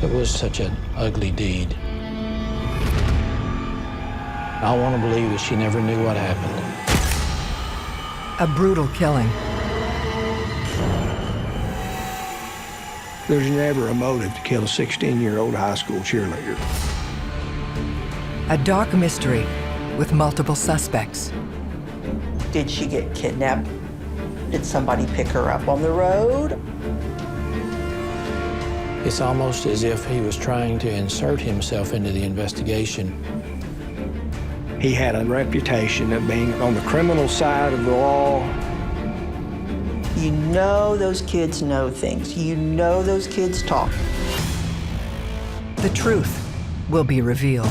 It was such an ugly deed. I want to believe that she never knew what happened. A brutal killing. There's never a motive to kill a 16-year-old high school cheerleader. A dark mystery with multiple suspects. Did she get kidnapped? Did somebody pick her up on the road? It's almost as if he was trying to insert himself into the investigation. He had a reputation of being on the criminal side of the law. You know those kids know things. You know those kids talk. The truth will be revealed.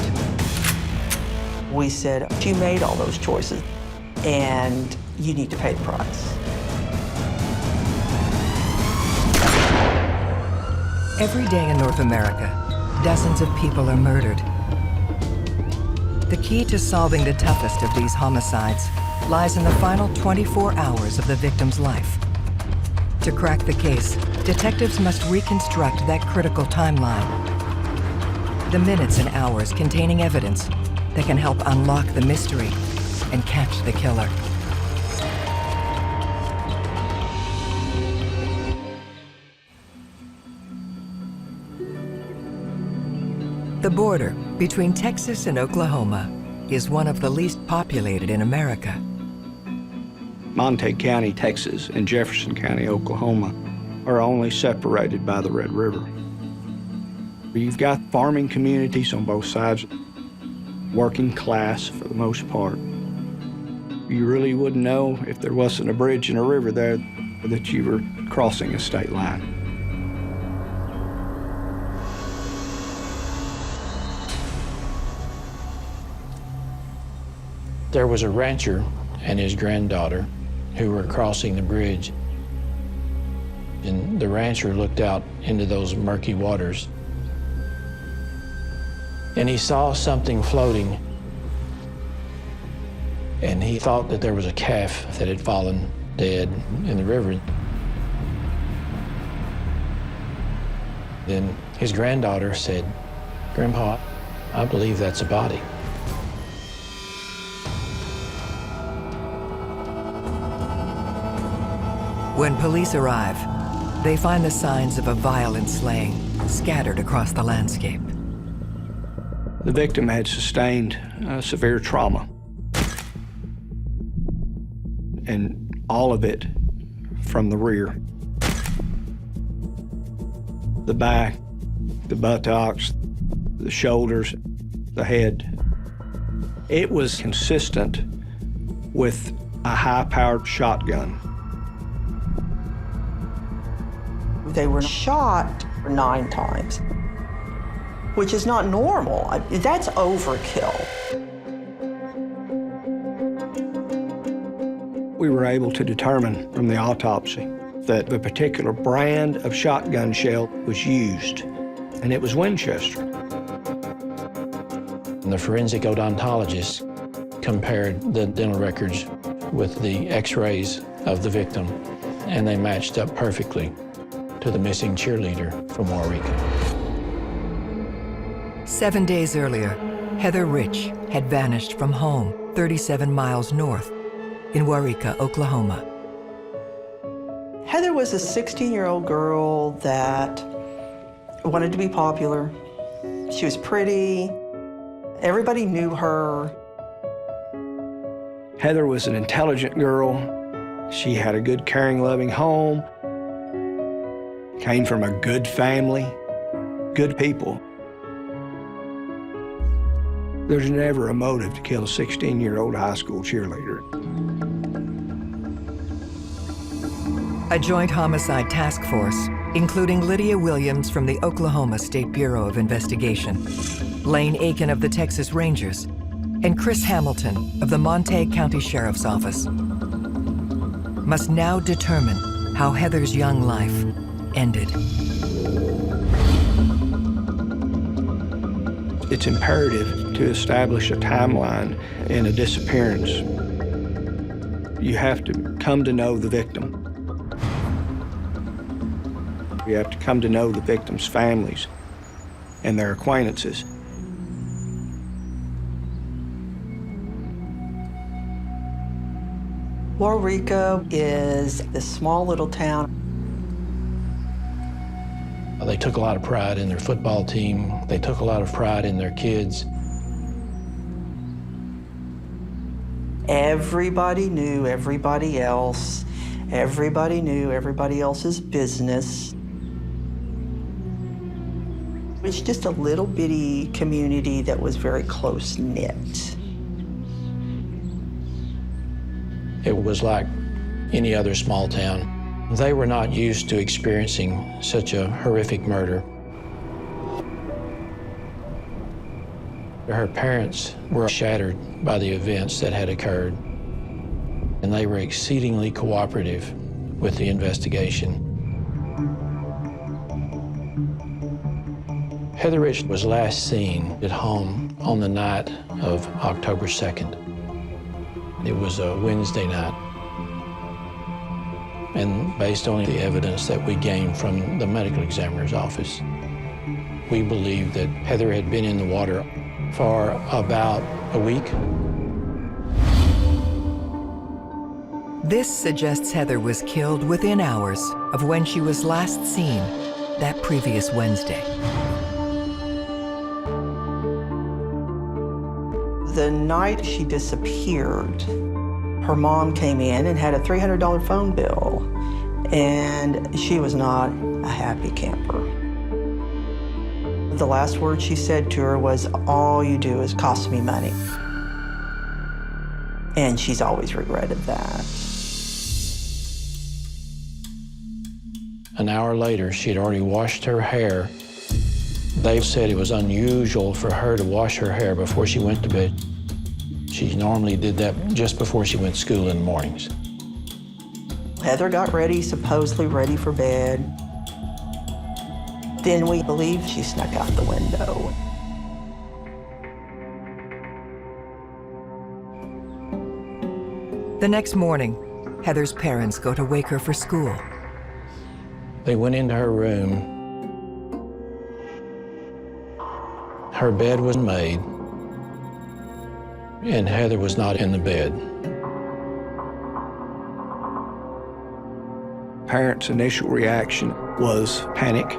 We said, you made all those choices, and you need to pay the price. Every day in North America, dozens of people are murdered. The key to solving the toughest of these homicides lies in the final 24 hours of the victim's life. To crack the case, detectives must reconstruct that critical timeline. The minutes and hours containing evidence that can help unlock the mystery and catch the killer. The border between Texas and Oklahoma is one of the least populated in America. Montague County, Texas, and Jefferson County, Oklahoma, are only separated by the Red River. You've got farming communities on both sides, working class for the most part. You really wouldn't know if there wasn't a bridge and a river there that you were crossing a state line. There was a rancher and his granddaughter who were crossing the bridge. And the rancher looked out into those murky waters. And he saw something floating. And he thought that there was a calf that had fallen dead in the river. Then his granddaughter said, "Grandpa, I believe that's a body." When police arrive, they find the signs of a violent slaying scattered across the landscape. The victim had sustained severe trauma, and all of it from the rear. The back, the buttocks, the shoulders, the head. It was consistent with a high-powered shotgun. They were shot 9 times, which is not normal. That's overkill. We were able to determine from the autopsy that a particular brand of shotgun shell was used, and it was Winchester. And the forensic odontologist compared the dental records with the x-rays of the victim, and they matched up perfectly to the missing cheerleader from Waurika. 7 days earlier, Heather Rich had vanished from home 37 miles north in Waurika, Oklahoma. Heather was a 16-year-old girl that wanted to be popular. She was pretty. Everybody knew her. Heather was an intelligent girl. She had a good, caring, loving home. Came from a good family, good people. There's never a motive to kill a 16-year-old high school cheerleader. A joint homicide task force, including Lydia Williams from the Oklahoma State Bureau of Investigation, Lane Aiken of the Texas Rangers, and Chris Hamilton of the Montague County Sheriff's Office, must now determine how Heather's young life ended. It's imperative to establish a timeline in a disappearance. You have to come to know the victim. You have to come to know the victim's families. and their acquaintances. Waurika is this small little town. They took a lot of pride in their football team. They took a lot of pride in their kids. Everybody knew everybody else. Everybody knew everybody else's business. It's just a little bitty community that was very close-knit. It was like any other small town. They were not used to experiencing such a horrific murder. Her parents were shattered by the events that had occurred, and they were exceedingly cooperative with the investigation. Heather Rich was last seen at home on the night of October 2nd. It was a Wednesday night. And based on the evidence that we gained from the medical examiner's office, we believe that Heather had been in the water for about a week. This suggests Heather was killed within hours of when she was last seen that previous Wednesday. The night she disappeared, her mom came in and had a $300 phone bill, and she was not a happy camper. The last word she said to her was, "All you do is cost me money." And she's always regretted that. An hour later, she had already washed her hair. They said it was unusual for her to wash her hair before she went to bed. She normally did that just before she went to school in the mornings. Heather got ready, supposedly ready for bed. Then we believe she snuck out the window. The next morning, Heather's parents go to wake her for school. They went into her room. Her bed was made, and Heather was not in the bed. Parents' initial reaction was panic.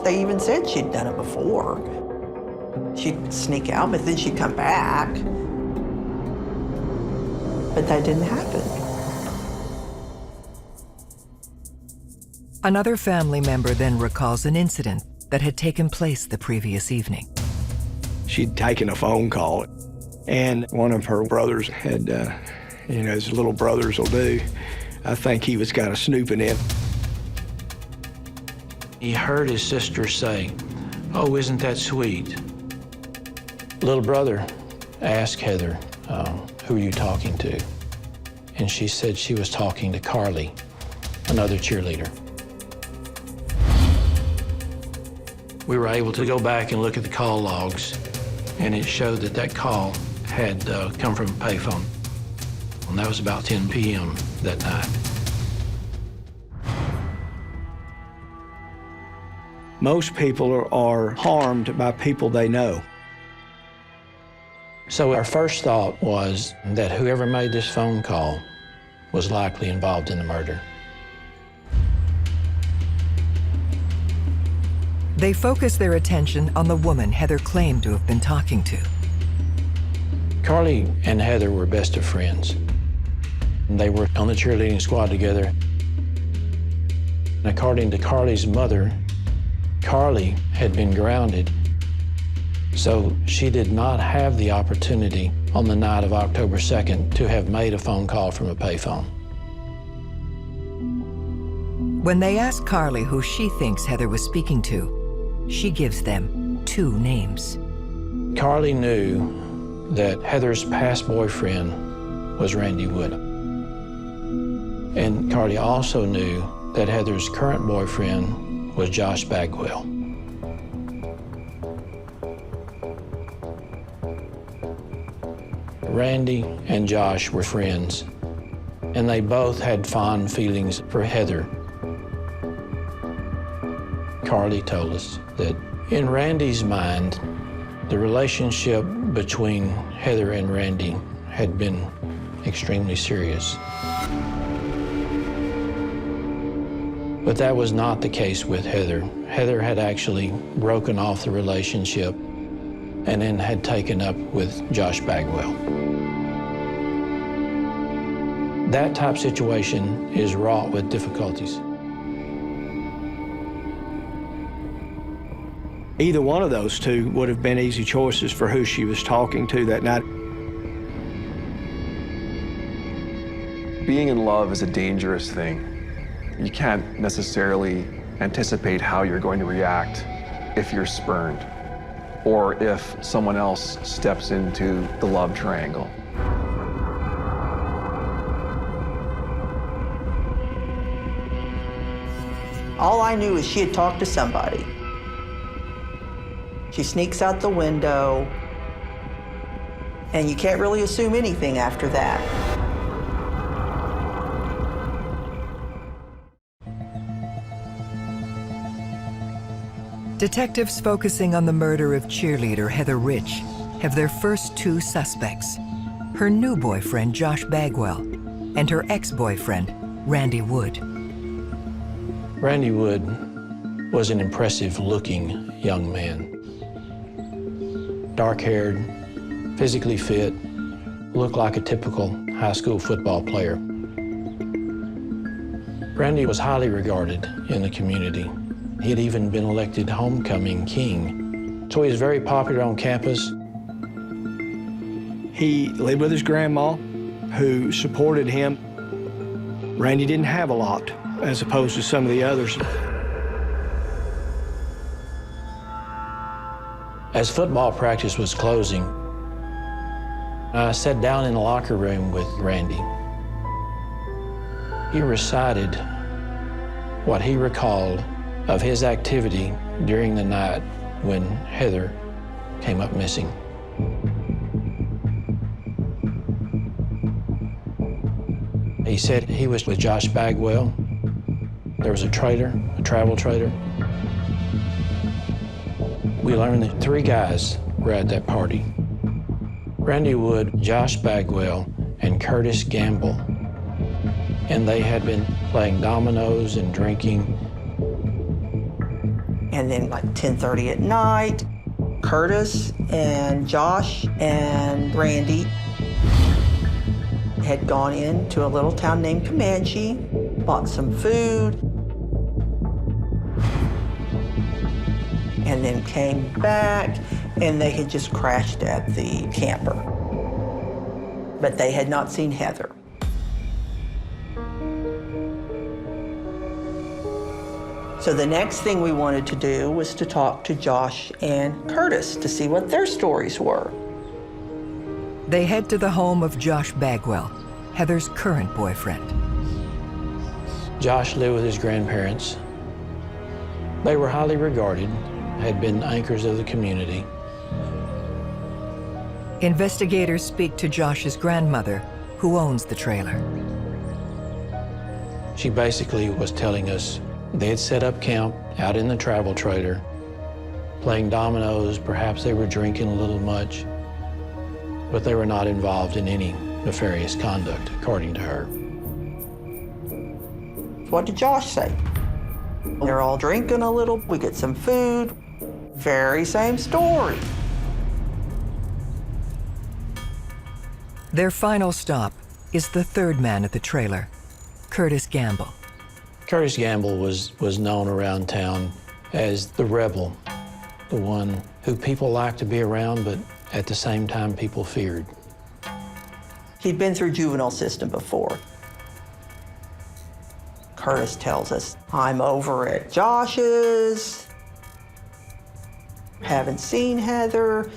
They even said she'd done it before. She'd sneak out, but then she'd come back. But that didn't happen. Another family member then recalls an incident that had taken place the previous evening. She'd taken a phone call, and one of her brothers had, as little brothers will do, I think he was kind of snooping in. He heard his sister say, "Oh, isn't that sweet?" Little brother asked Heather, "Who are you talking to?" And she said she was talking to Carly, another cheerleader. We were able to go back and look at the call logs, and it showed that that call had come from a payphone. And that was about 10 p.m. that night. Most people are harmed by people they know. So our first thought was that whoever made this phone call was likely involved in the murder. They focus their attention on the woman Heather claimed to have been talking to. Carly and Heather were best of friends. They were on the cheerleading squad together. And according to Carly's mother, Carly had been grounded, so she did not have the opportunity on the night of October 2nd to have made a phone call from a payphone. When they ask Carly who she thinks Heather was speaking to, she gives them two names. Carly knew that Heather's past boyfriend was Randy Wood. And Carly also knew that Heather's current boyfriend was Josh Bagwell. Randy and Josh were friends. and they both had fond feelings for Heather. Carly told us that in Randy's mind, the relationship between Heather and Randy had been extremely serious. But that was not the case with Heather. Heather had actually broken off the relationship and then had taken up with Josh Bagwell. That type of situation is wrought with difficulties. Either one of those two would have been easy choices for who she was talking to that night. Being in love is a dangerous thing. You can't necessarily anticipate how you're going to react if you're spurned or if someone else steps into the love triangle. All I knew is she had talked to somebody. She sneaks out the window, and you can't really assume anything after that. Detectives focusing on the murder of cheerleader Heather Rich have their first two suspects, her new boyfriend Josh Bagwell and her ex-boyfriend Randy Wood. Randy Wood was an impressive-looking young man. Dark-haired, physically fit, looked like a typical high school football player. Randy was highly regarded in the community. He had even been elected homecoming king, so he was very popular on campus. He lived with his grandma, who supported him. Randy didn't have a lot, as opposed to some of the others. As football practice was closing, I sat down in the locker room with Randy. He recited what he recalled of his activity during the night when Heather came up missing. He said he was with Josh Bagwell. There was a trader, a travel trader. We learned that 3 guys were at that party: Randy Wood, Josh Bagwell, and Curtis Gamble. And they had been playing dominoes and drinking. And then like 10:30 at night, Curtis and Josh and Randy had gone into a little town named Comanche, bought some food, and then came back, and they had just crashed at the camper. But they had not seen Heather. So the next thing we wanted to do was to talk to Josh and Curtis to see what their stories were. They head to the home of Josh Bagwell, Heather's current boyfriend. Josh lived with his grandparents. They were highly regarded, had been anchors of the community. Investigators speak to Josh's grandmother, who owns the trailer. She basically was telling us they had set up camp out in the travel trailer, playing dominoes. Perhaps they were drinking a little much, but they were not involved in any nefarious conduct, according to her. What did Josh say? They're all drinking a little, we get some food. Very same story. Their final stop is the third man at the trailer, Curtis Gamble. Curtis Gamble was known around town as the rebel, the one who people liked to be around, but at the same time people feared. He'd been through juvenile system before. Curtis tells us, I'm over at Josh's, haven't seen Heather.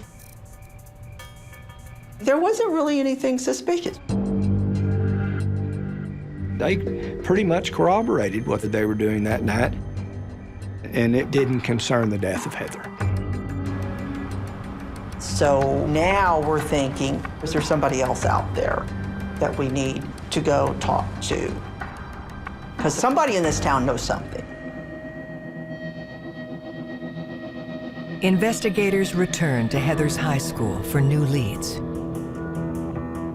There wasn't really anything suspicious. They pretty much corroborated what they were doing that night, and it didn't concern the death of Heather. So now we're thinking, is there somebody else out there that we need to go talk to. Because somebody in this town knows something. Investigators return to Heather's high school for new leads.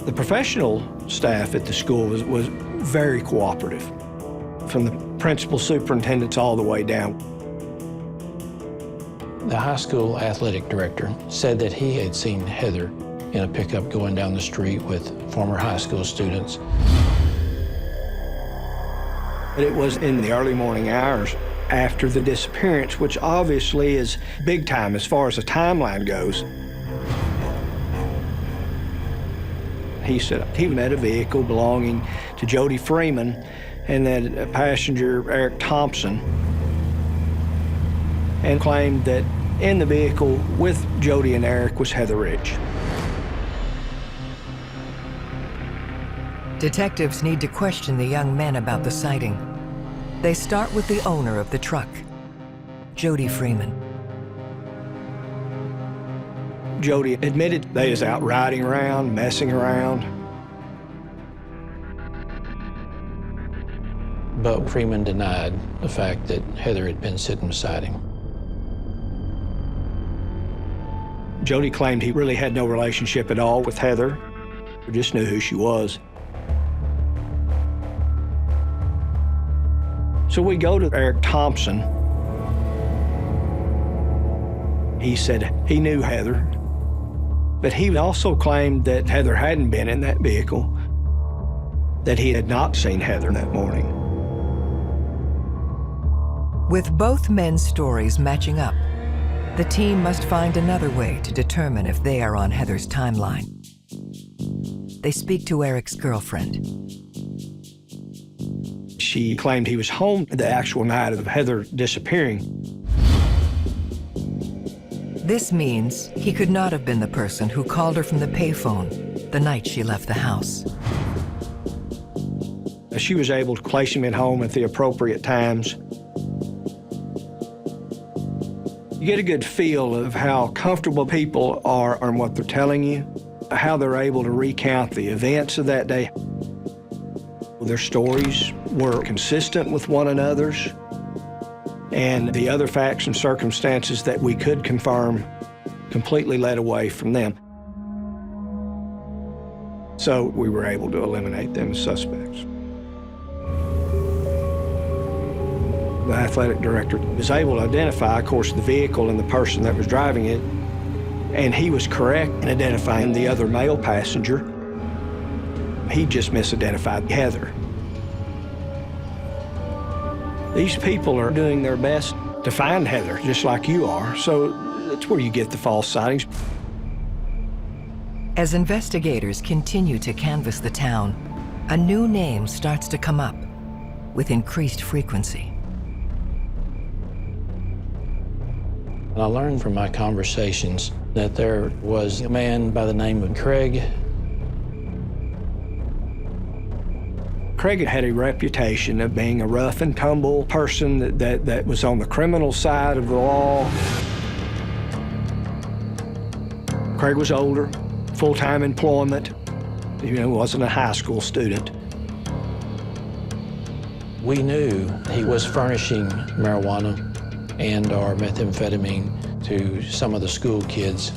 The professional staff at the school was very cooperative, from the principal superintendents all the way down. The high school athletic director said that he had seen Heather in a pickup going down the street with former high school students. But it was in the early morning hours after the disappearance, which obviously is big time as far as the timeline goes. He said he met a vehicle belonging to Jody Freeman and then a passenger, Eric Thompson, and claimed that in the vehicle with Jody and Eric was Heather Rich. Detectives need to question the young men about the sighting. They start with the owner of the truck, Jody Freeman. Jody admitted they was out riding around, messing around. But Freeman denied the fact that Heather had been sitting beside him. Jody claimed he really had no relationship at all with Heather. He just knew who she was. So we go to Eric Thompson. He said he knew Heather, but he also claimed that Heather hadn't been in that vehicle, that he had not seen Heather that morning. With both men's stories matching up, the team must find another way to determine if they are on Heather's timeline. They speak to Eric's girlfriend. She claimed he was home the actual night of Heather disappearing. This means he could not have been the person who called her from the payphone the night she left the house. She was able to place him at home at the appropriate times. You get a good feel of how comfortable people are on what they're telling you, how they're able to recount the events of that day. Their stories were consistent with one another's, and the other facts and circumstances that we could confirm completely led away from them. So we were able to eliminate them as suspects. The athletic director was able to identify, of course, the vehicle and the person that was driving it, and he was correct in identifying the other male passenger. He just misidentified Heather. These people are doing their best to find Heather, just like you are, so that's where you get the false sightings. As investigators continue to canvass the town, a new name starts to come up with increased frequency. I learned from my conversations that there was a man by the name of Craig. Craig had a reputation of being a rough and tumble person that was on the criminal side of the law. Craig was older, full-time employment, wasn't a high school student. We knew he was furnishing marijuana and or methamphetamine to some of the school kids.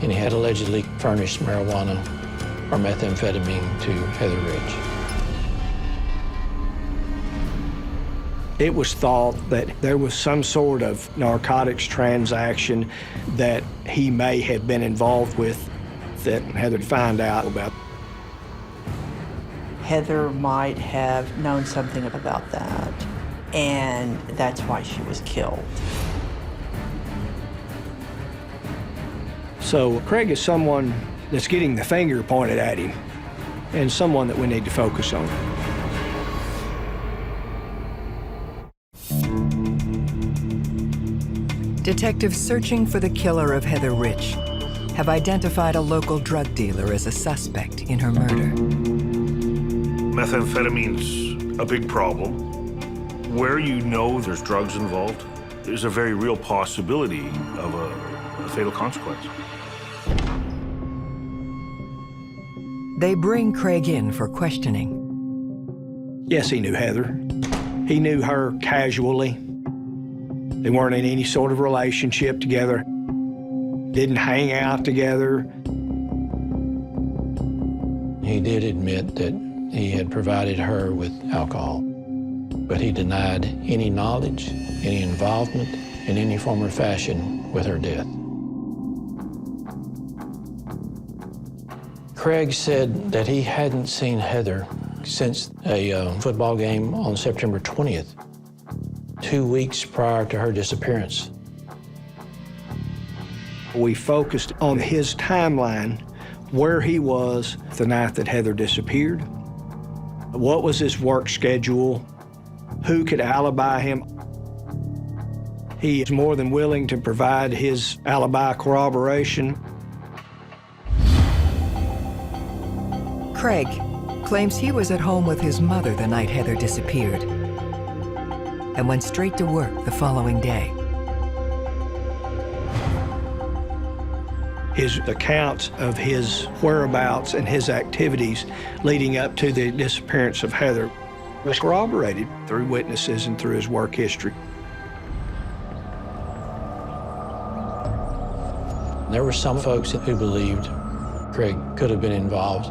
And he had allegedly furnished marijuana or methamphetamine to Heather Ridge. It was thought that there was some sort of narcotics transaction that he may have been involved with that Heather'd find out about. Heather might have known something about that, and that's why she was killed. So Craig is someone that's getting the finger pointed at him, and someone that we need to focus on. Detectives searching for the killer of Heather Rich have identified a local drug dealer as a suspect in her murder. Methamphetamine's a big problem. Where you know there's drugs involved, there's a very real possibility of a fatal consequence. They bring Craig in for questioning. Yes, he knew Heather. He knew her casually. They weren't in any sort of relationship together. Didn't hang out together. He did admit that he had provided her with alcohol, but he denied any knowledge, any involvement in any form or fashion with her death. Craig said that he hadn't seen Heather since a football game on September 20th, 2 weeks prior to her disappearance. We focused on his timeline, where he was the night that Heather disappeared, what was his work schedule, who could alibi him. He is more than willing to provide his alibi corroboration. Craig claims he was at home with his mother the night Heather disappeared and went straight to work the following day. His accounts of his whereabouts and his activities leading up to the disappearance of Heather was corroborated through witnesses and through his work history. There were some folks who believed Craig could have been involved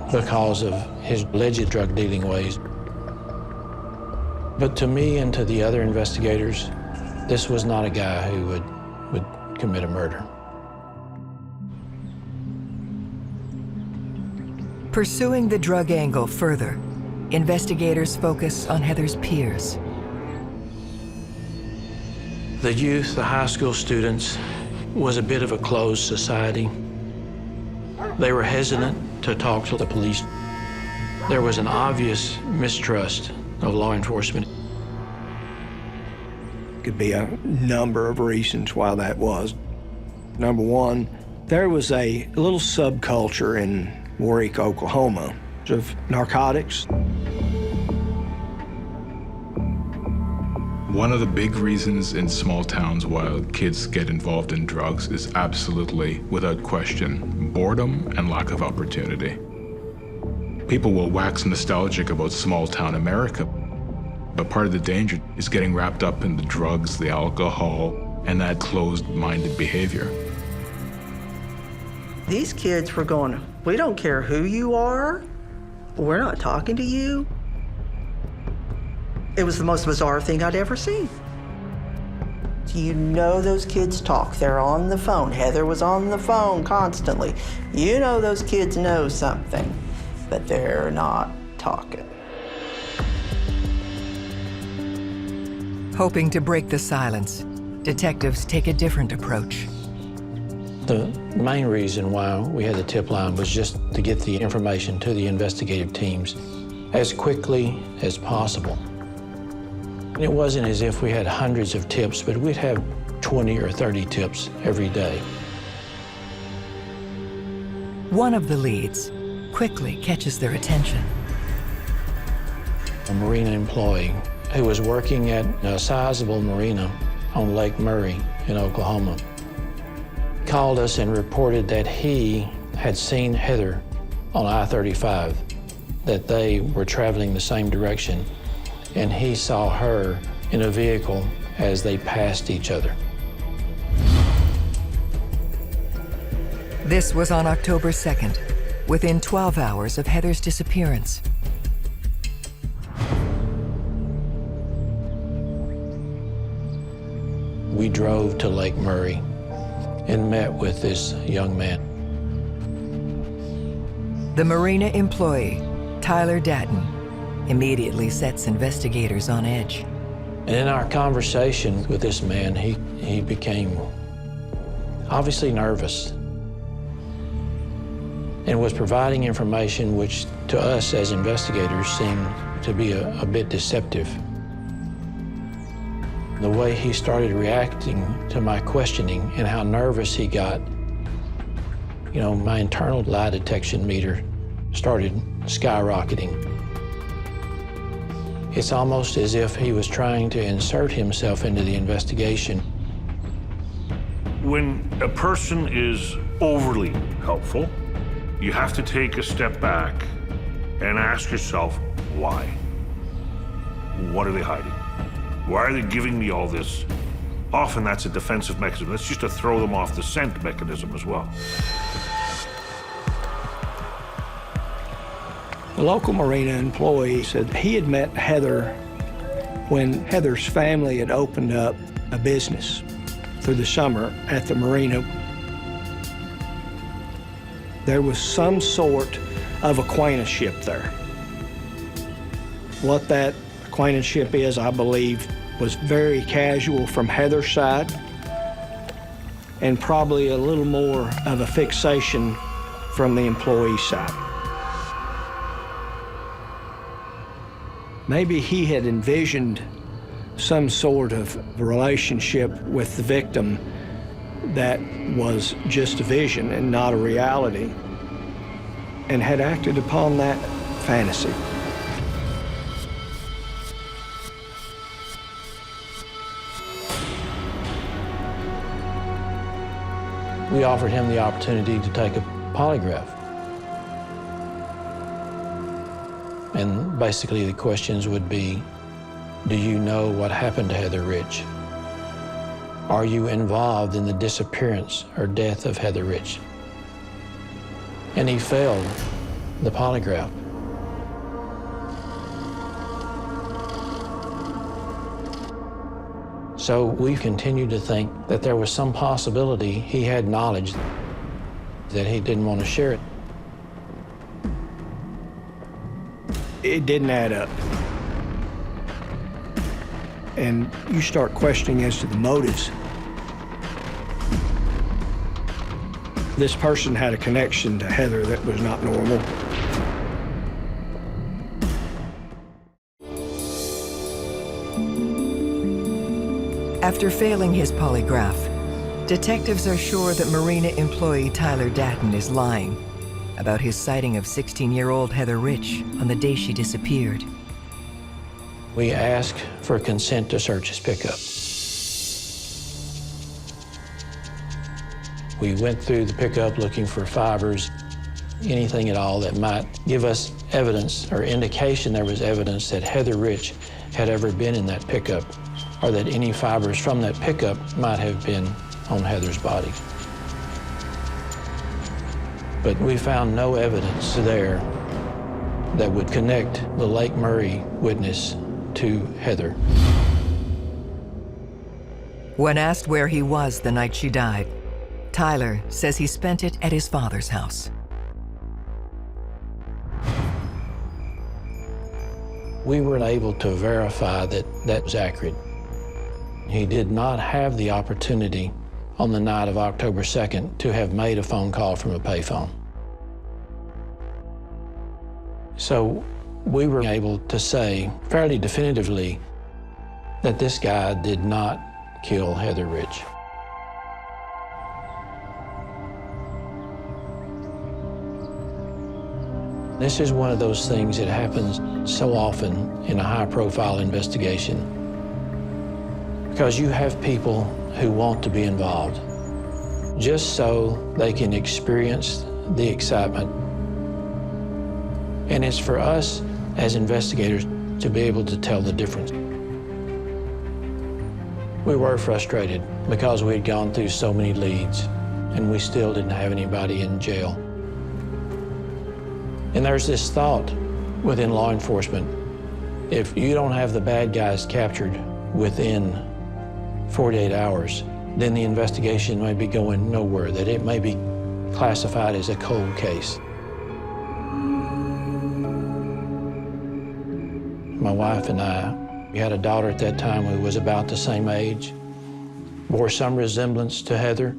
because of his alleged drug dealing ways. But to me and to the other investigators, this was not a guy who would commit a murder. Pursuing the drug angle further, investigators focus on Heather's peers. The youth, the high school students, was a bit of a closed society. They were hesitant to talk to the police. There was an obvious mistrust of law enforcement. Could be a number of reasons why that was. Number one, there was a little subculture in Brink, Oklahoma, of narcotics. One of the big reasons in small towns why kids get involved in drugs is absolutely, without question, boredom and lack of opportunity. People will wax nostalgic about small town America, but part of the danger is getting wrapped up in the drugs, the alcohol, and that closed-minded behavior. These kids were going, we don't care who you are, we're not talking to you. It was the most bizarre thing I'd ever seen. You know those kids talk, they're on the phone. Heather was on the phone constantly. You know those kids know something, but they're not talking. Hoping to break the silence, detectives take a different approach. The main reason why we had the tip line was just to get the information to the investigative teams as quickly as possible. It wasn't as if we had hundreds of tips, but we'd have 20 or 30 tips every day. One of the leads quickly catches their attention. A marina employee who was working at a sizable marina on Lake Murray in Oklahoma called us and reported that he had seen Heather on I-35, that they were traveling the same direction, and he saw her in a vehicle as they passed each other. This was on October 2nd, within 12 hours of Heather's disappearance. We drove to Lake Murray and met with this young man. The marina employee, Tyler Datton, immediately sets investigators on edge. And in our conversation with this man, he became obviously nervous and was providing information which to us as investigators seemed to be a bit deceptive. The way he started reacting to my questioning and how nervous he got, you know, my internal lie detection meter started skyrocketing. It's almost as if he was trying to insert himself into the investigation. When a person is overly helpful, You have to take a step back and ask yourself, why? What are they hiding? Why are they giving me all this? Often that's a defensive mechanism. That's just to throw them off the scent mechanism as well. The local marina employee said he had met Heather when Heather's family had opened up a business through the summer at the marina. There was some sort of acquaintanceship there. What that acquaintanceship is, I believe, was very casual from Heather's side and probably a little more of a fixation from the employee's side. Maybe he had envisioned some sort of relationship with the victim that was just a vision and not a reality, and had acted upon that fantasy. We offered him the opportunity to take a polygraph. And basically the questions would be, do you know what happened to Heather Rich? Are you involved in the disappearance or death of Heather Rich? And he failed the polygraph. So we continued to think that there was some possibility he had knowledge that he didn't want to share it. It didn't add up. And you start questioning as to the motives. This person had a connection to Heather that was not normal. After failing his polygraph, detectives are sure that marina employee Tyler Datton is lying about his sighting of 16-year-old Heather Rich on the day she disappeared. We asked for consent to search his pickup. We went through the pickup looking for fibers, anything at all that might give us evidence or indication there was evidence that Heather Rich had ever been in that pickup, or that any fibers from that pickup might have been on Heather's body. But we found no evidence there that would connect the Lake Murray witness to Heather. When asked where he was the night she died, Tyler says he spent it at his father's house. We weren't able to verify that that was accurate. He did not have the opportunity on the night of October 2nd to have made a phone call from a payphone. So we were able to say fairly definitively that this guy did not kill Heather Rich. This is one of those things that happens so often in a high-profile investigation, because you have people who want to be involved just so they can experience the excitement. And it's for us as investigators to be able to tell the difference. We were frustrated because we had gone through so many leads and we still didn't have anybody in jail. And there's this thought within law enforcement, if you don't have the bad guys captured within 48 hours, then the investigation may be going nowhere, that it may be classified as a cold case. My wife and I, we had a daughter at that time who was about the same age, bore some resemblance to Heather,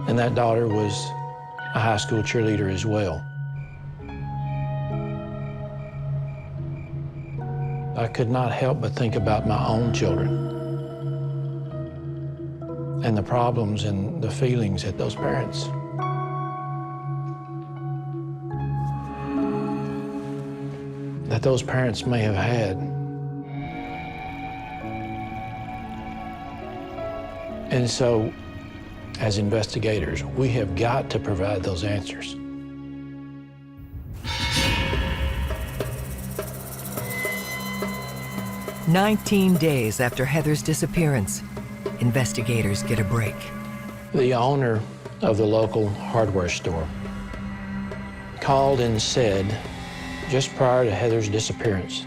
and that daughter was a high school cheerleader as well. I could not help but think about my own children and the problems and the feelings that those parents may have had. And so, as investigators, we have got to provide those answers. 19 days after Heather's disappearance, investigators get a break. The owner of the local hardware store called and said, just prior to Heather's disappearance,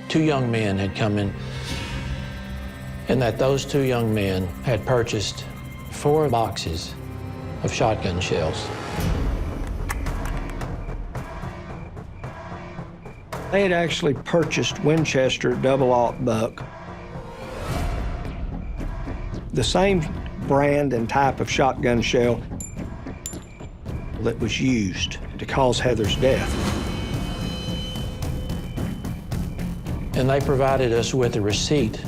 2 young men had come in, and that those 2 young men had purchased 4 boxes of shotgun shells. They had actually purchased Winchester double-aught buck, the same brand and type of shotgun shell that was used to cause Heather's death. And they provided us with a receipt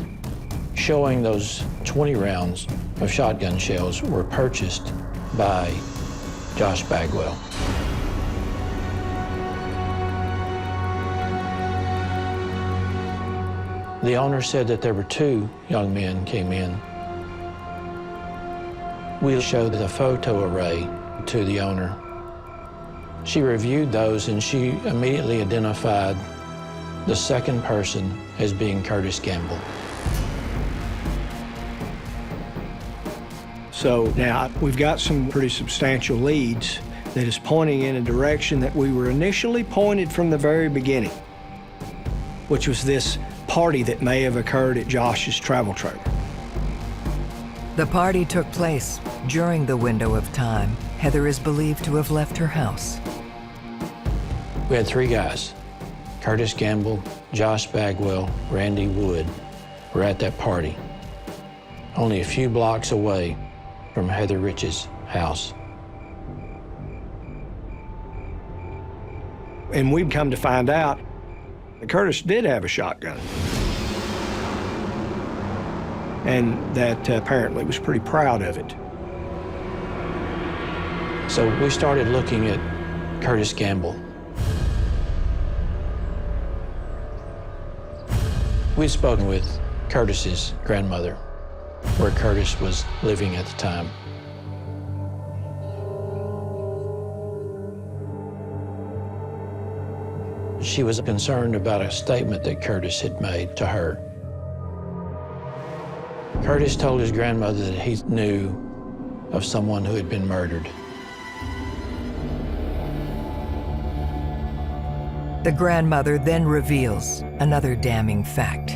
showing those 20 rounds of shotgun shells were purchased by Josh Bagwell. The owner said that there were 2 young men came in. We showed the photo array to the owner. She reviewed those and she immediately identified the second person as being Curtis Gamble. So now we've got some pretty substantial leads that is pointing in a direction that we were initially pointed from the very beginning, which was this party that may have occurred at Josh's travel trailer. The party took place during the window of time Heather is believed to have left her house. We had 3 guys, Curtis Gamble, Josh Bagwell, Randy Wood, were at that party, only a few blocks away from Heather Rich's house. And we've come to find out that Curtis did have a shotgun, and that apparently was pretty proud of it. So we started looking at Curtis Gamble. We'd spoken with Curtis's grandmother, where Curtis was living at the time. She was concerned about a statement that Curtis had made to her. Curtis told his grandmother that he knew of someone who had been murdered. The grandmother then reveals another damning fact.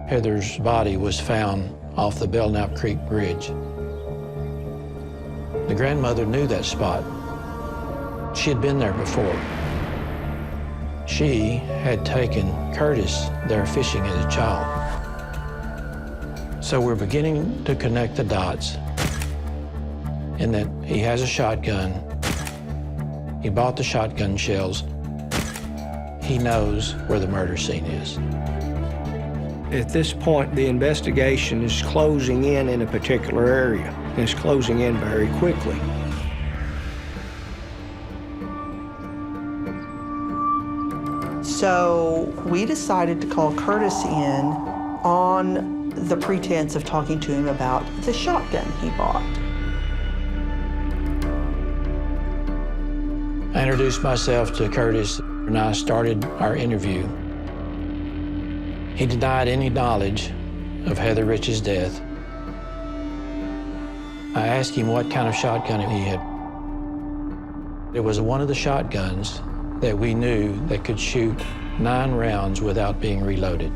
Heather's body was found off the Belknap Creek Bridge. The grandmother knew that spot. She had been there before. She had taken Curtis there fishing as a child. So we're beginning to connect the dots in that he has a shotgun. He bought the shotgun shells. He knows where the murder scene is. At this point, the investigation is closing in a particular area, and it's closing in very quickly. So we decided to call Curtis in on the pretense of talking to him about the shotgun he bought. I introduced myself to Curtis, and I started our interview. He denied any knowledge of Heather Rich's death. I asked him what kind of shotgun he had. It was one of the shotguns that we knew that could shoot 9 rounds without being reloaded.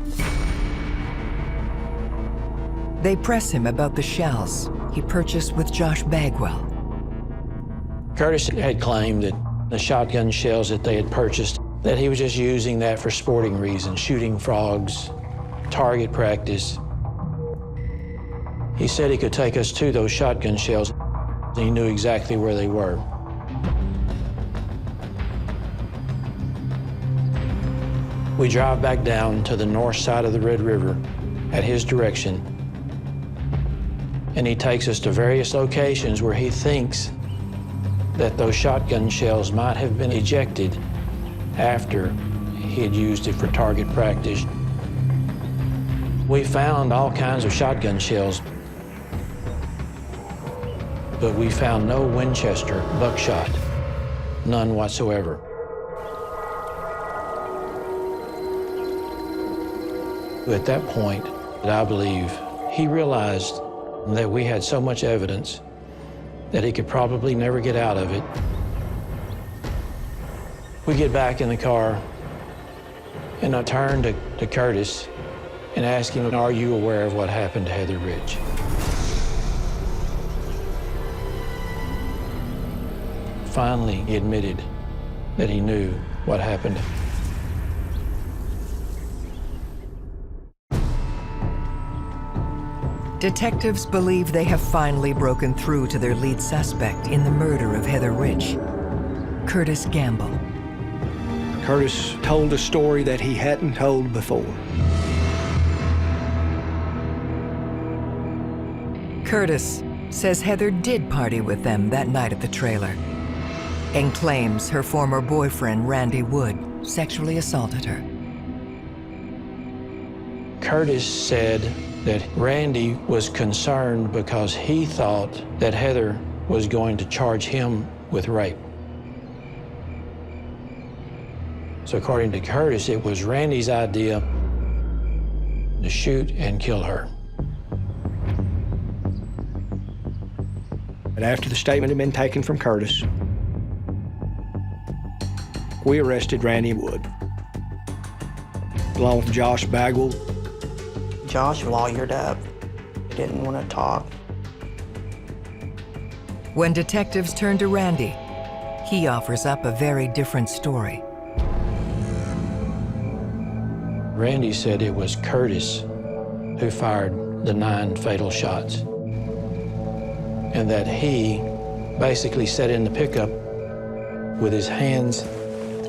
They press him about the shells he purchased with Josh Bagwell. Curtis had claimed that the shotgun shells that they had purchased, that he was just using that for sporting reasons, shooting frogs, target practice. He said he could take us to those shotgun shells. He knew exactly where they were. We drive back down to the north side of the Red River at his direction, and he takes us to various locations where he thinks that those shotgun shells might have been ejected after he had used it for target practice. We found all kinds of shotgun shells, but we found no Winchester buckshot, none whatsoever. At that point, I believe he realized that we had so much evidence that he could probably never get out of it. We get back in the car, and I turned to Curtis and asked him, "Are you aware of what happened to Heather Rich?" Finally, he admitted that he knew what happened. Detectives believe they have finally broken through to their lead suspect in the murder of Heather Rich, Curtis Gamble. Curtis told a story that he hadn't told before. Curtis says Heather did party with them that night at the trailer and claims her former boyfriend, Randy Wood, sexually assaulted her. Curtis said that Randy was concerned because he thought that Heather was going to charge him with rape. So according to Curtis, it was Randy's idea to shoot and kill her. But after the statement had been taken from Curtis, we arrested Randy Wood, along with Josh Bagwell. Josh lawyered up, didn't want to talk. When detectives turn to Randy, he offers up a very different story. Randy said it was Curtis who fired the 9 fatal shots, and that he basically sat in the pickup with his hands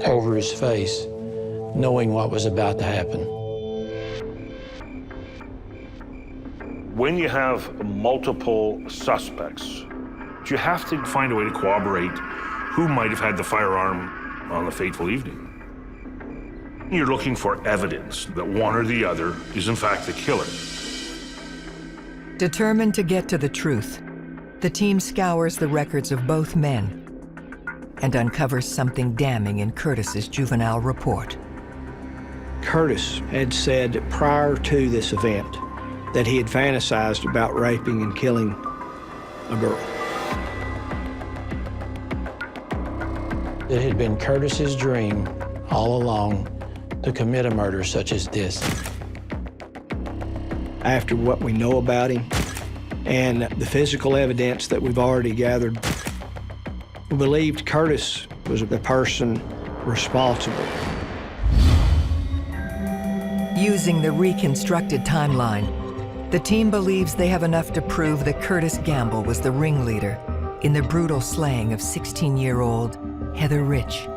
over his face, knowing what was about to happen. When you have multiple suspects, you have to find a way to corroborate who might have had the firearm on the fateful evening. You're looking for evidence that one or the other is in fact the killer. Determined to get to the truth, the team scours the records of both men and uncovers something damning in Curtis's juvenile report. Curtis had said prior to this event that he had fantasized about raping and killing a girl. It had been Curtis's dream all along to commit a murder such as this. After what we know about him and the physical evidence that we've already gathered, we believed Curtis was the person responsible. Using the reconstructed timeline, the team believes they have enough to prove that Curtis Gamble was the ringleader in the brutal slaying of 16-year-old Heather Rich.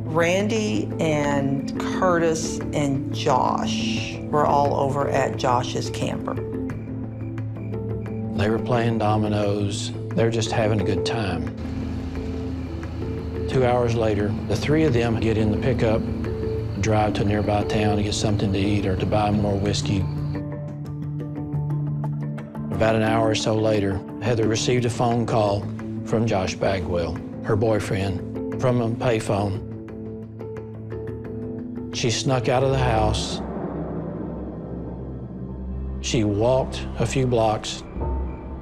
Randy and Curtis and Josh were all over at Josh's camper. They were playing dominoes. They were just having a good time. 2 hours later, the 3 of them get in the pickup, drive to a nearby town to get something to eat or to buy more whiskey. About an hour or so later, Heather received a phone call from Josh Bagwell, her boyfriend, from a payphone. She snuck out of the house. She walked a few blocks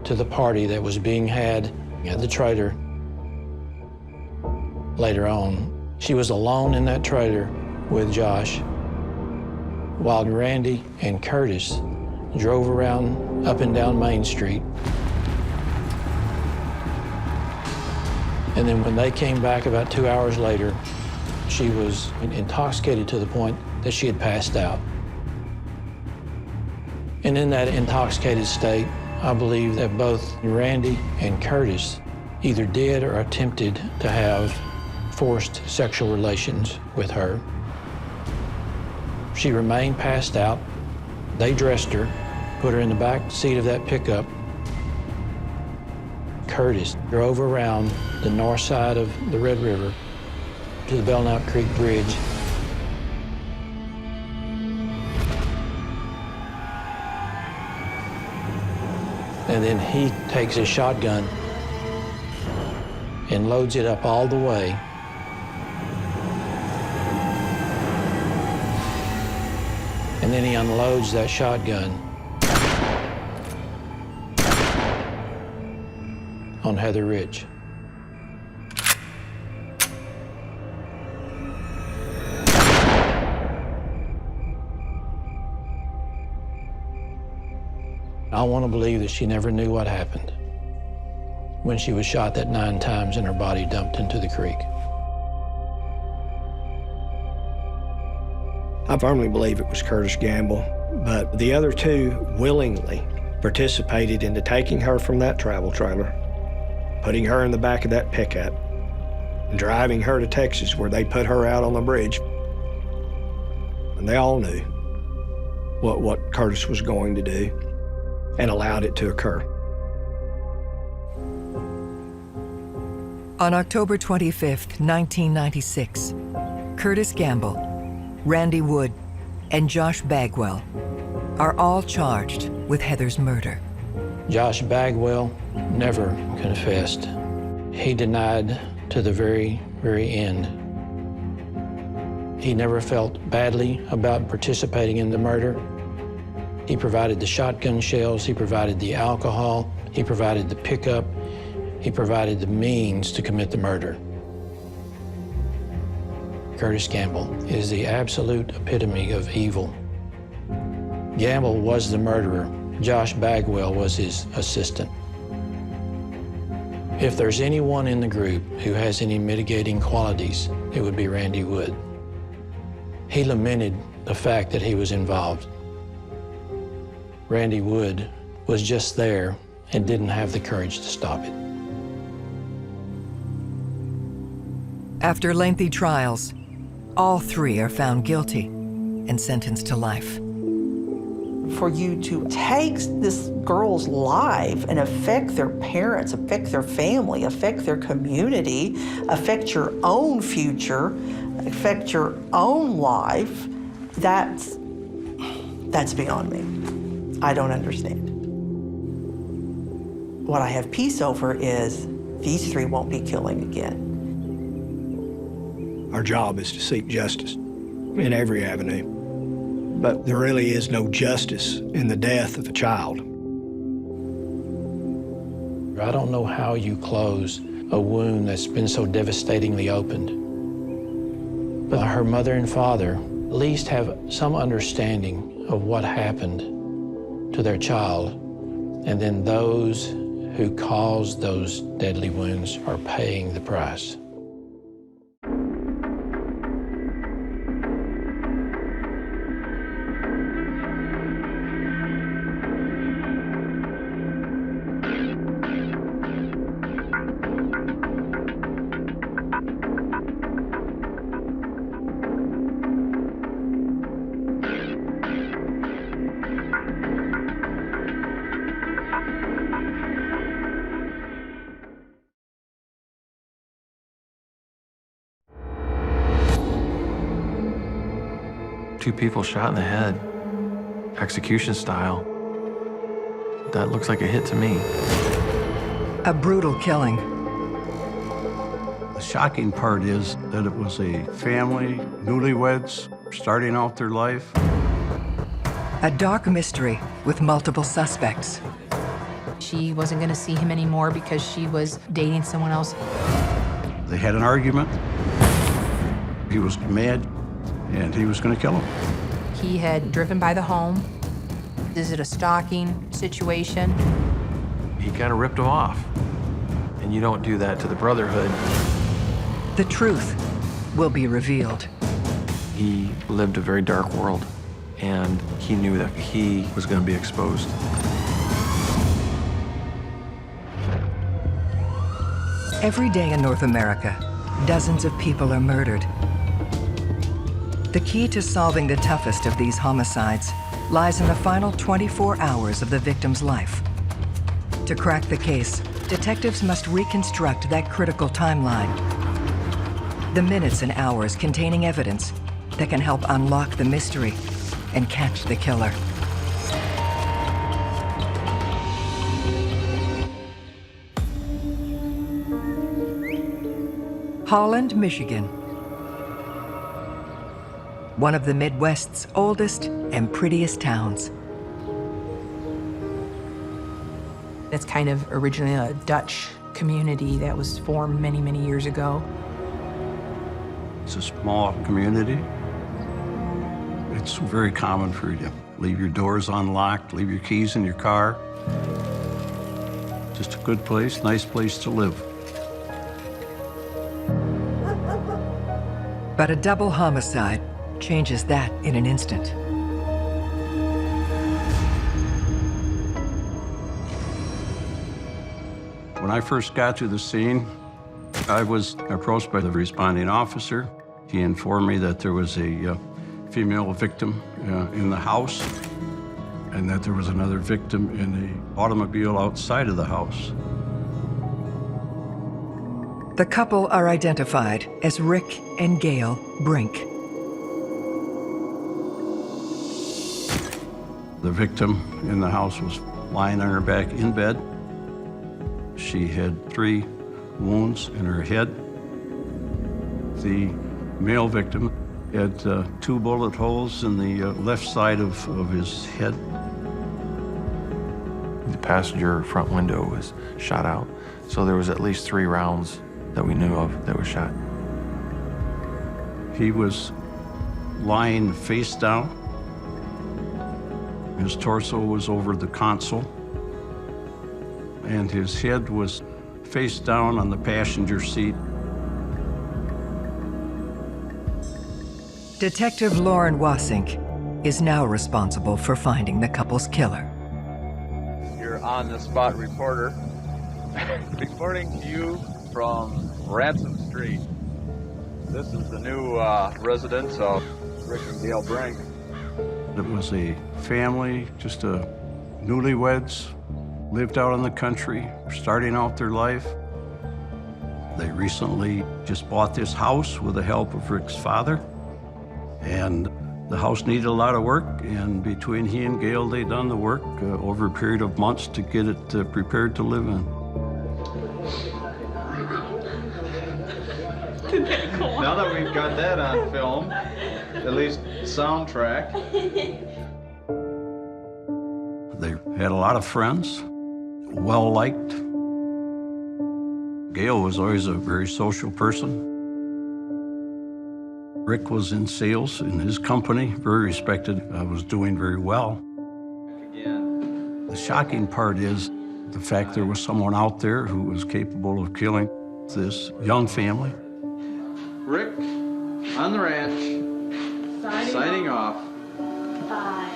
to the party that was being had at the trailer. Later on, she was alone in that trailer with Josh, while Randy and Curtis drove around up and down Main Street. And then when they came back about 2 hours later, she was intoxicated to the point that she had passed out. And in that intoxicated state, I believe that both Randy and Curtis either did or attempted to have forced sexual relations with her. She remained passed out. They dressed her, put her in the back seat of that pickup. Curtis drove around the north side of the Red River to the Belknap Creek Bridge. And then he takes his shotgun and loads it up all the way and then he unloads that shotgun on Heather Rich. I want to believe that she never knew what happened when she was shot that 9 times and her body dumped into the creek. I firmly believe it was Curtis Gamble, but the other 2 willingly participated into taking her from that travel trailer, putting her in the back of that pickup, and driving her to Texas where they put her out on the bridge. And they all knew what Curtis was going to do and allowed it to occur. On October 25th, 1996, Curtis Gamble, Randy Wood, and Josh Bagwell are all charged with Heather's murder. Josh Bagwell never confessed. He denied to the very, very end. He never felt badly about participating in the murder. He provided the shotgun shells, he provided the alcohol, he provided the pickup, he provided the means to commit the murder. Curtis Gamble is the absolute epitome of evil. Gamble was the murderer. Josh Bagwell was his assistant. If there's anyone in the group who has any mitigating qualities, it would be Randy Wood. He lamented the fact that he was involved. Randy Wood was just there and didn't have the courage to stop it. After lengthy trials, all 3 are found guilty and sentenced to life. For you to take this girl's life and affect their parents, affect their family, affect their community, affect your own future, affect your own life, that's beyond me. I don't understand. What I have peace over is these 3 won't be killing again. Our job is to seek justice in every avenue, but there really is no justice in the death of a child. I don't know how you close a wound that's been so devastatingly opened. But her mother and father at least have some understanding of what happened to their child, and then those who caused those deadly wounds are paying the price. Two people shot in the head, execution style. That looks like a hit to me. A brutal killing. The shocking part is that it was a family, newlyweds, starting out their life. A dark mystery with multiple suspects. She wasn't going to see him anymore because she was dating someone else. They had an argument. He was mad, and he was going to kill him. He had driven by the home. Is it a stalking situation? He kind of ripped him off. And you don't do that to the Brotherhood. The truth will be revealed. He lived a very dark world, and he knew that he was going to be exposed. Every day in North America, dozens of people are murdered. The key to solving the toughest of these homicides lies in the final 24 hours of the victim's life. To crack the case, detectives must reconstruct that critical timeline. The minutes and hours containing evidence that can help unlock the mystery and catch the killer. Holland, Michigan. one of the Midwest's oldest and prettiest towns. It's kind of originally a Dutch community that was formed many, many years ago. It's a small community. It's very common for you to leave your doors unlocked, leave your keys in your car. Just a good place, nice place to live. But a double homicide changes that in an instant. When I first got to the scene, I was approached by the responding officer. He informed me that there was a female victim in the house and that there was another victim in the automobile outside of the house. The couple are identified as Rick and Gail Brink. The victim in the house was lying on her back in bed. She had 3 wounds in her head. The male victim had 2 bullet holes in the left side of his head. The passenger front window was shot out, so there was at least 3 rounds that we knew of that were shot. He was lying face down. His torso was over the console, and his head was face down on the passenger seat. Detective Lauren Wasink is now responsible for finding the couple's killer. Your on-the-spot reporter, reporting to you from Ransom Street. This is the new residence of Rick and Gail Brink. It was a family, just newlyweds, lived out in the country, starting out their life. They recently just bought this house with the help of Rick's father. And the house needed a lot of work, and between he and Gail, they done the work over a period of months to get it prepared to live in. Now that we've got that on film, at least soundtrack. They had a lot of friends, well-liked. Gail was always a very social person. Rick was in sales in his company, very respected, was doing very well. Again. The shocking part is the fact there was someone out there who was capable of killing this young family. Rick, on the ranch, signing off. Bye.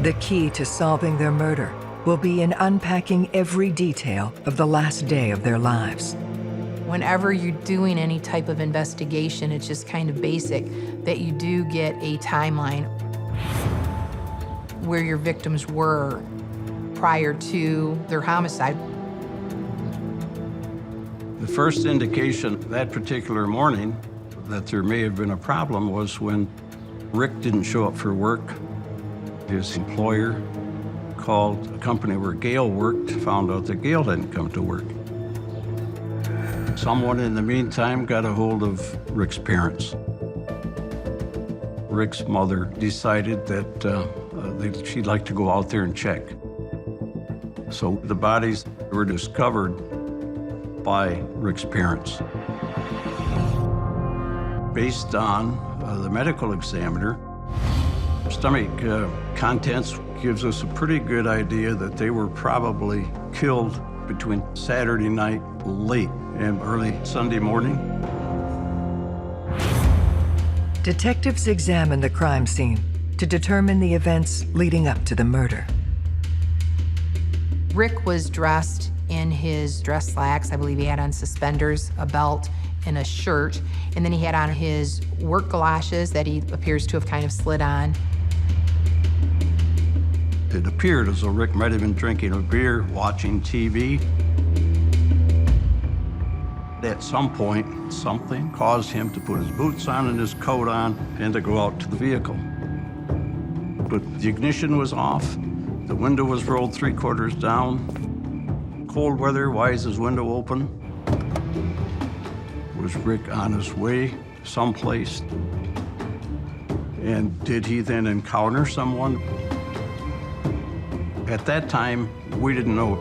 The key to solving their murder will be in unpacking every detail of the last day of their lives. Whenever you're doing any type of investigation, it's just kind of basic that you do get a timeline where your victims were prior to their homicide. The first indication that particular morning that there may have been a problem was when Rick didn't show up for work. His employer called a company where Gail worked, found out that Gail didn't come to work. Someone in the meantime got a hold of Rick's parents. Rick's mother decided that she'd like to go out there and check. So the bodies were discovered by Rick's parents. Based on the medical examiner, stomach contents gives us a pretty good idea that they were probably killed between Saturday night late and early Sunday morning. Detectives examine the crime scene to determine the events leading up to the murder. Rick was dressed in his dress slacks. I believe he had on suspenders, a belt, and a shirt. And then he had on his work galoshes that he appears to have kind of slid on. It appeared as though Rick might have been drinking a beer, watching TV. At some point, something caused him to put his boots on and his coat on and to go out to the vehicle. But the ignition was off. The window was rolled 3/4 down. Cold weather, why is his window open? It Was Rick on his way someplace? And did he then encounter someone? At that time, we didn't know.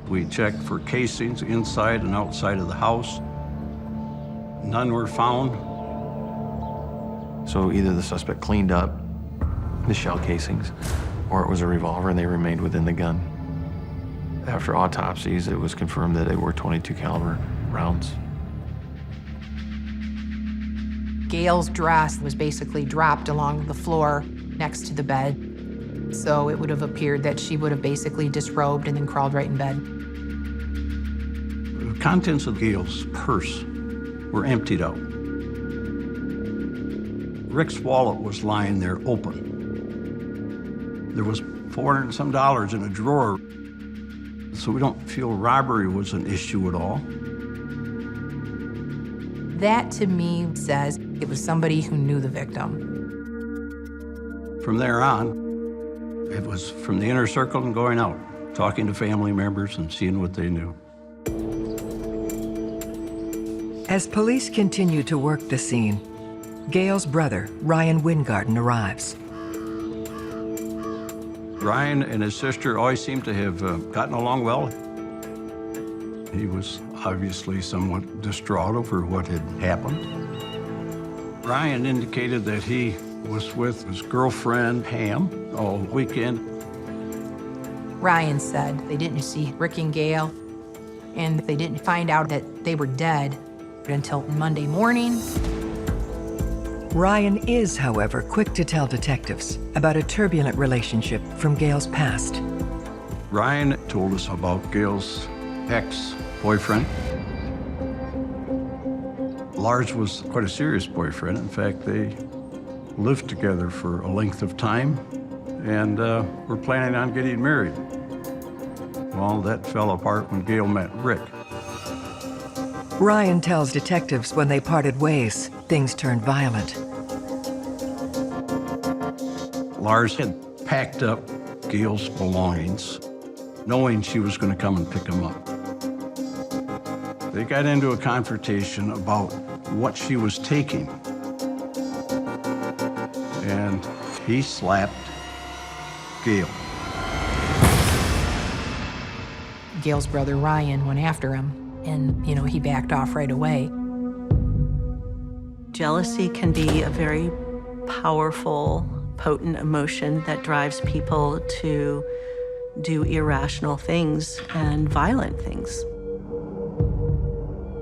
We checked for casings inside and outside of the house. None were found. So either the suspect cleaned up the shell casings, or it was a revolver and they remained within the gun. After autopsies, it was confirmed that they were .22 caliber rounds. Gail's dress was basically dropped along the floor next to the bed. So it would have appeared that she would have basically disrobed and then crawled right in bed. The contents of Gail's purse were emptied out. Rick's wallet was lying there open. There was $400 and some in a drawer, so we don't feel robbery was an issue at all. That, to me, says it was somebody who knew the victim. From there on, it was from the inner circle and going out, talking to family members and seeing what they knew. As police continue to work the scene, Gail's brother, Ryan Windgard, arrives. Ryan and his sister always seemed to have gotten along well. He was obviously somewhat distraught over what had happened. Ryan indicated that he was with his girlfriend, Pam, all weekend. Ryan said they didn't see Rick and Gail, and they didn't find out that they were dead until Monday morning. Ryan is, however, quick to tell detectives about a turbulent relationship from Gail's past. Ryan told us about Gail's ex-boyfriend. Lars was quite a serious boyfriend. In fact, they lived together for a length of time and were planning on getting married. Well, that fell apart when Gail met Rick. Ryan tells detectives when they parted ways, things turned violent. Lars had packed up Gail's belongings, knowing she was going to come and pick him up. They got into a confrontation about what she was taking. And he slapped Gail. Gail's brother Ryan went after him, and, he backed off right away. Jealousy can be a very powerful, potent emotion that drives people to do irrational things and violent things.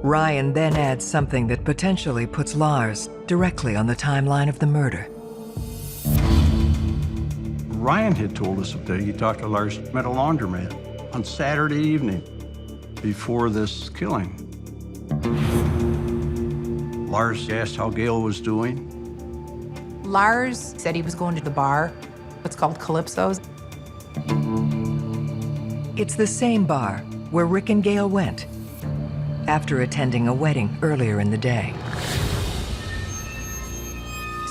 Ryan then adds something that potentially puts Lars directly on the timeline of the murder. Ryan had told us that he talked to Lars at a laundromat on Saturday evening before this killing. Lars asked how Gail was doing. Lars said he was going to the bar, what's called Calypso's. It's the same bar where Rick and Gail went after attending a wedding earlier in the day.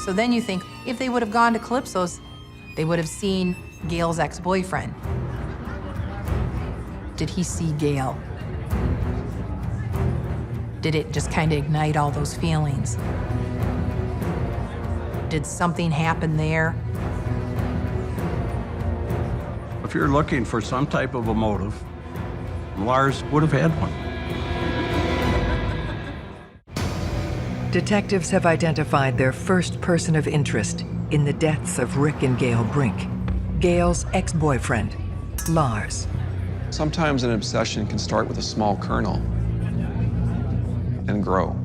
So then you think, if they would have gone to Calypso's, they would have seen Gail's ex-boyfriend. Did he see Gail? Did it just kind of ignite all those feelings? Did something happen there? If you're looking for some type of a motive, Lars would have had one. Detectives have identified their first person of interest in the deaths of Rick and Gail Brink, Gail's ex-boyfriend, Lars. Sometimes an obsession can start with a small kernel and grow.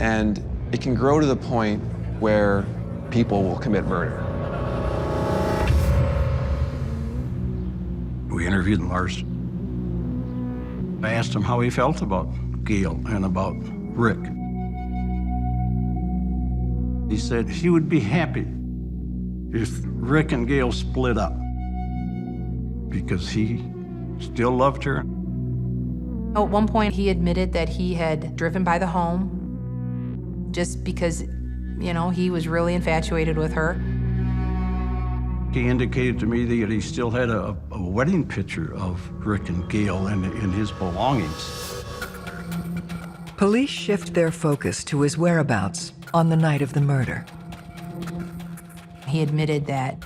And it can grow to the point where people will commit murder. We interviewed Lars. I asked him how he felt about Gail and about Rick. He said he would be happy if Rick and Gail split up because he still loved her. At one point, he admitted that he had driven by the home just because, he was really infatuated with her. He indicated to me that he still had a wedding picture of Rick and Gail in his belongings. Police shift their focus to his whereabouts on the night of the murder. He admitted that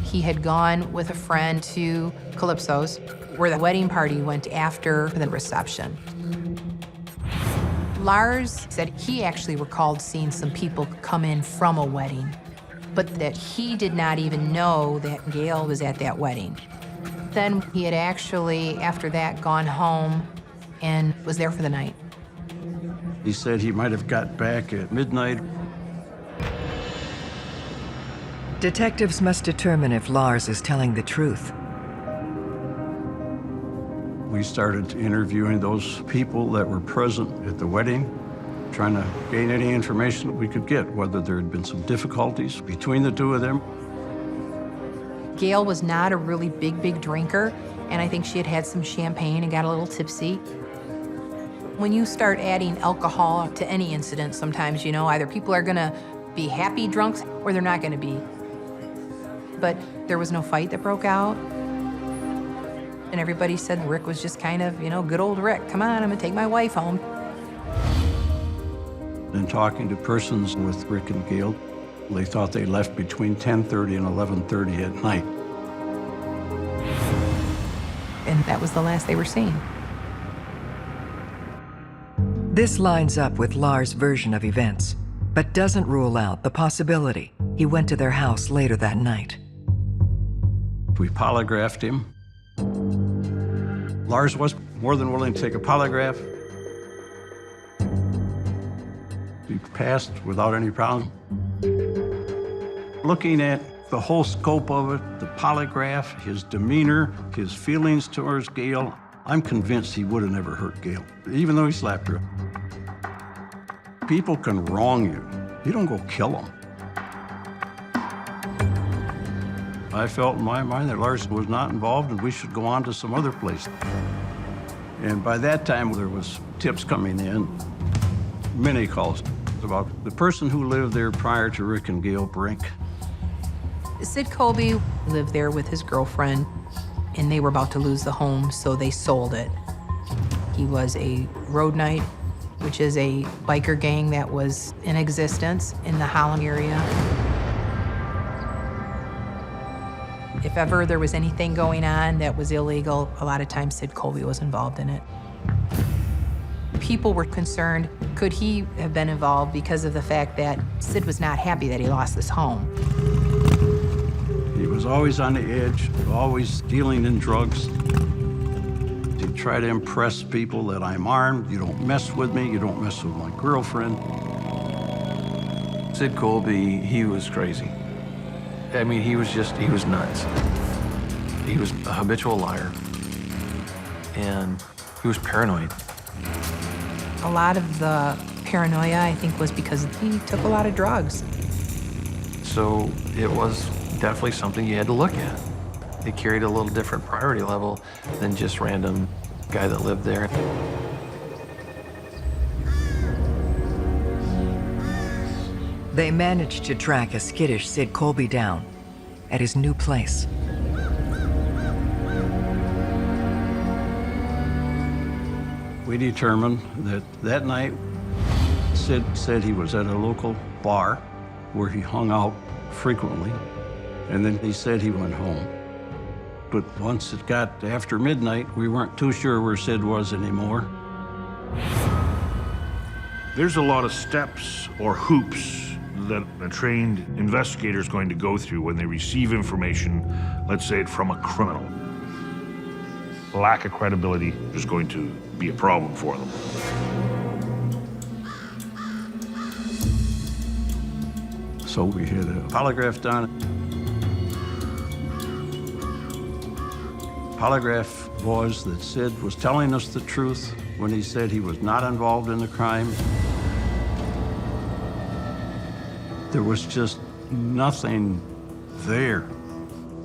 he had gone with a friend to Calypso's, where the wedding party went after the reception. Lars said he actually recalled seeing some people come in from a wedding, but that he did not even know that Gail was at that wedding. Then he had actually, after that, gone home and was there for the night. He said he might have got back at midnight. Detectives must determine if Lars is telling the truth. We started interviewing those people that were present at the wedding, trying to gain any information that we could get, whether there had been some difficulties between the two of them. Gail was not a really big drinker, and I think she had had some champagne and got a little tipsy. When you start adding alcohol to any incident, sometimes, you know, either people are gonna be happy drunks or they're not gonna be. But there was no fight that broke out. And everybody said Rick was just kind of, you know, good old Rick. Come on, I'm gonna take my wife home. In talking to persons with Rick and Gail, they thought they left between 10:30 and 11:30 at night. And that was the last they were seen. This lines up with Lars' version of events, but doesn't rule out the possibility he went to their house later that night. We polygraphed him. Lars was more than willing to take a polygraph. He passed without any problem. Looking at the whole scope of it, the polygraph, his demeanor, his feelings towards Gail, I'm convinced he would have never hurt Gail, even though he slapped her. People can wrong you. You don't go kill them. I felt in my mind that Lars was not involved and we should go on to some other place. And by that time, there was tips coming in, many calls about the person who lived there prior to Rick and Gail, Brink. Sid Colby lived there with his girlfriend, and they were about to lose the home, so they sold it. He was a road knight, which is a biker gang that was in existence in the Holland area. If ever there was anything going on that was illegal, a lot of times Sid Colby was involved in it. People were concerned, could he have been involved because of the fact that Sid was not happy that he lost this home? He was always on the edge, always dealing in drugs. He'd try to impress people that I'm armed, you don't mess with me, you don't mess with my girlfriend. Sid Colby, he was crazy. I mean, he was nuts. He was a habitual liar, and he was paranoid. A lot of the paranoia, I think, was because he took a lot of drugs. So it was definitely something you had to look at. It carried a little different priority level than just random guy that lived there. They managed to track a skittish Sid Colby down at his new place. We determined that that night, Sid said he was at a local bar where he hung out frequently, and then he said he went home. But once it got after midnight, we weren't too sure where Sid was anymore. There's a lot of steps or hoops that a trained investigator is going to go through when they receive information, let's say it from a criminal. Lack of credibility is going to be a problem for them. So we had a polygraph done. Polygraph was that Sid was telling us the truth when he said he was not involved in the crime. There was just nothing there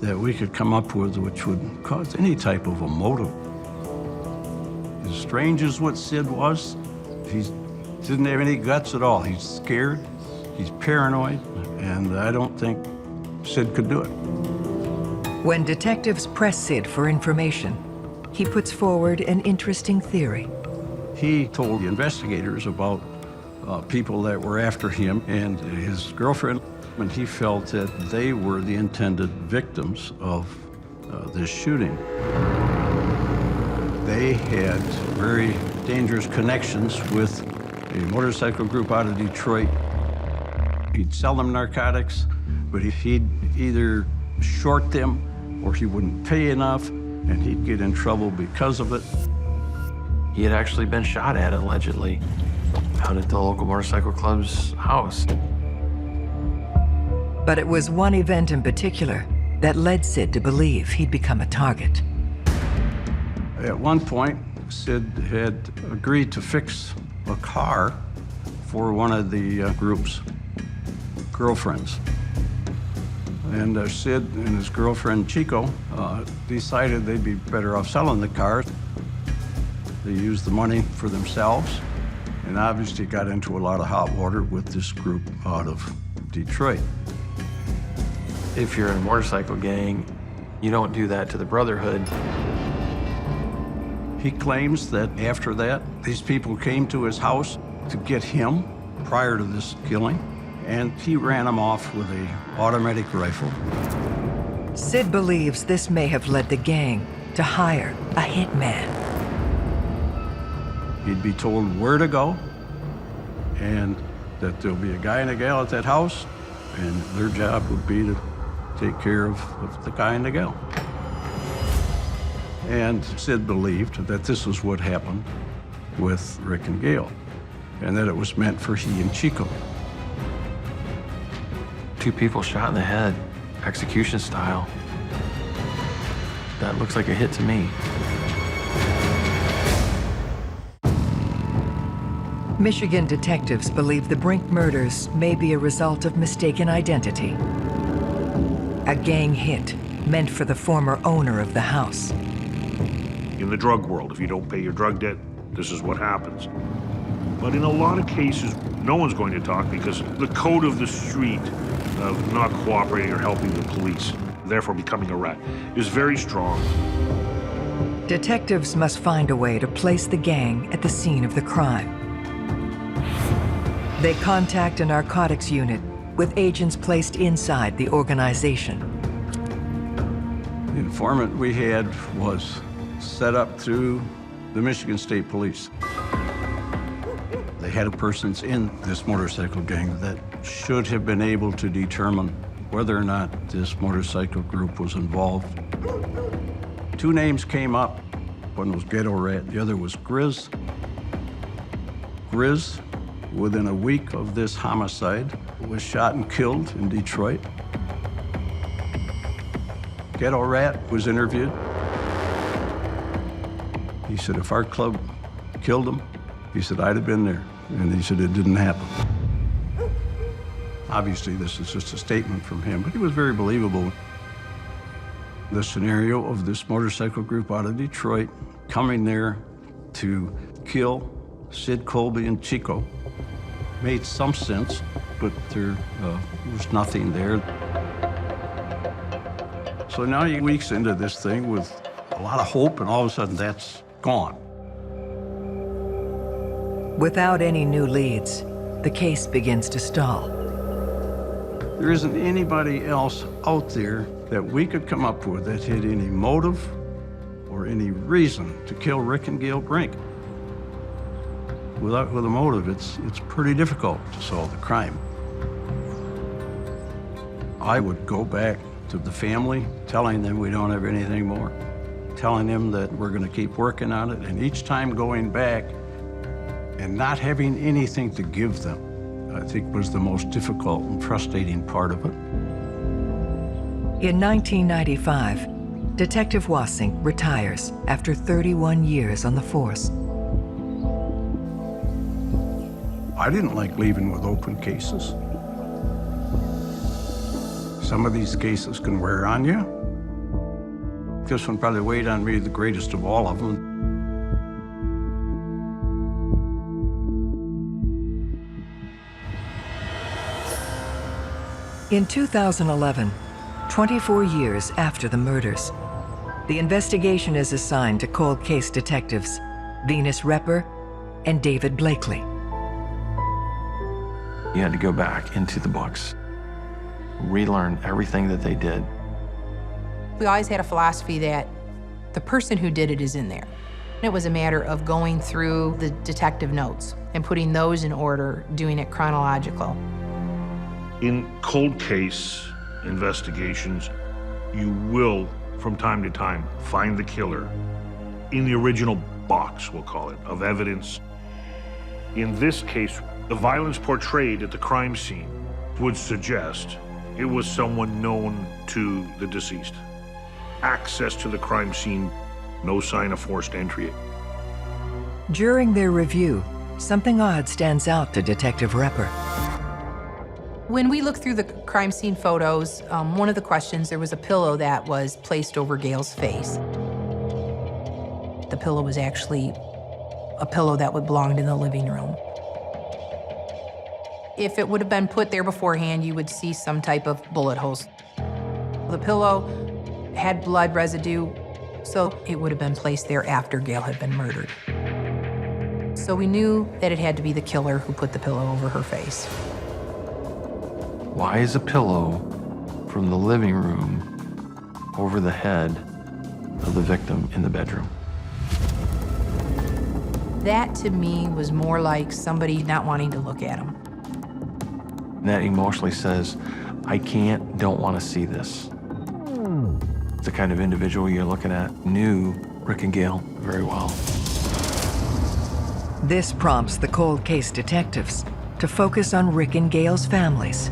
that we could come up with which would cause any type of a motive. As strange as what Sid was, he didn't have any guts at all. He's scared, he's paranoid, and I don't think Sid could do it. When detectives press Sid for information, he puts forward an interesting theory. He told the investigators about people that were after him and his girlfriend, and he felt that they were the intended victims of this shooting. They had very dangerous connections with a motorcycle group out of Detroit. He'd sell them narcotics, but he'd either short them or he wouldn't pay enough, and he'd get in trouble because of it. He had actually been shot at, allegedly, out at the local motorcycle club's house. But it was one event in particular that led Sid to believe he'd become a target. At one point, Sid had agreed to fix a car for one of the group's girlfriends. And Sid and his girlfriend, Chico, decided they'd be better off selling the car. They used the money for themselves, and obviously got into a lot of hot water with this group out of Detroit. If you're in a motorcycle gang, you don't do that to the Brotherhood. He claims that after that, these people came to his house to get him prior to this killing, and he ran them off with an automatic rifle. Sid believes this may have led the gang to hire a hitman. He'd be told where to go, and that there'll be a guy and a gal at that house, and their job would be to take care of the guy and the gal. And Sid believed that this was what happened with Rick and Gail, and that it was meant for he and Chico. 2 people shot in the head, execution style. That looks like a hit to me. Michigan detectives believe the Brink murders may be a result of mistaken identity. A gang hit meant for the former owner of the house. In the drug world, if you don't pay your drug debt, this is what happens. But in a lot of cases, no one's going to talk because the code of the street of not cooperating or helping the police, therefore becoming a rat, is very strong. Detectives must find a way to place the gang at the scene of the crime. They contact a narcotics unit with agents placed inside the organization. The informant we had was set up through the Michigan State Police. They had persons in this motorcycle gang that should have been able to determine whether or not this motorcycle group was involved. 2 names came up. One was Ghetto Rat, the other was Grizz. Grizz, within a week of this homicide, was shot and killed in Detroit. Ghetto Rat was interviewed. He said, if our club killed him, he said, I'd have been there. And he said, it didn't happen. Obviously, this is just a statement from him, but he was very believable. The scenario of this motorcycle group out of Detroit coming there to kill Sid Colby and Chico made some sense, but there was nothing there. So now you're weeks into this thing with a lot of hope, and all of a sudden that's gone. Without any new leads, the case begins to stall. There isn't anybody else out there that we could come up with that had any motive or any reason to kill Rick and Gail Brink. With a motive, it's pretty difficult to solve the crime. I would go back to the family, telling them we don't have anything more, telling them that we're going to keep working on it, and each time going back and not having anything to give them, I think was the most difficult and frustrating part of it. In 1995, Detective Wassing retires after 31 years on the force. I didn't like leaving with open cases. Some of these cases can wear on you. This one probably weighed on me the greatest of all of them. In 2011, 24 years after the murders. The investigation is assigned to cold case detectives Venus Repper and David Blakely. You had to go back into the books, relearn everything that they did. We always had a philosophy that the person who did it is in there. It was a matter of going through the detective notes and putting those in order, doing it chronological. In cold case investigations, you will, from time to time, find the killer in the original box, we'll call it, of evidence. In this case, the violence portrayed at the crime scene would suggest it was someone known to the deceased. Access to the crime scene, no sign of forced entry. During their review, something odd stands out to Detective Repper. When we looked through the crime scene photos, one of the questions, there was a pillow that was placed over Gail's face. The pillow was actually a pillow that would belong in the living room. If it would have been put there beforehand, you would see some type of bullet holes. The pillow had blood residue, so it would have been placed there after Gail had been murdered. So we knew that it had to be the killer who put the pillow over her face. Why is a pillow from the living room over the head of the victim in the bedroom? That, to me, was more like somebody not wanting to look at him. That emotionally says, I don't want to see this. The kind of individual you're looking at knew Rick and Gail very well. This prompts the cold case detectives to focus on Rick and Gail's families.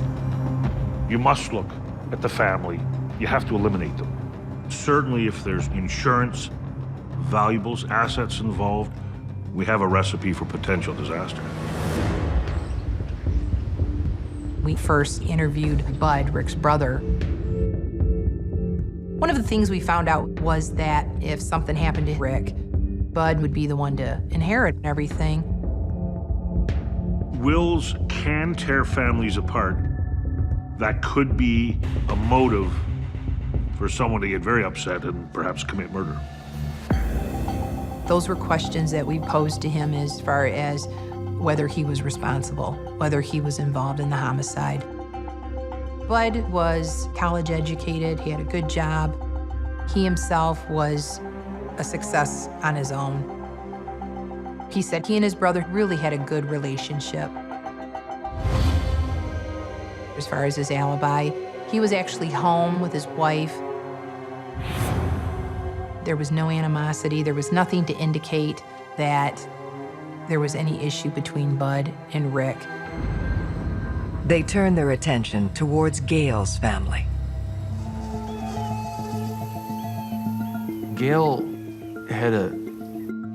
You must look at the family. You have to eliminate them. Certainly if there's insurance, valuables, assets involved, we have a recipe for potential disaster. We first interviewed Bud, Rick's brother. One of the things we found out was that if something happened to Rick, Bud would be the one to inherit everything. Wills can tear families apart. That could be a motive for someone to get very upset and perhaps commit murder. Those were questions that we posed to him as far as whether he was responsible, whether he was involved in the homicide. Bud was college educated, he had a good job. He himself was a success on his own. He said he and his brother really had a good relationship. As far as his alibi, he was actually home with his wife. There was no animosity. There was nothing to indicate that there was any issue between Bud and Rick. They turn their attention towards Gail's family. Gail had a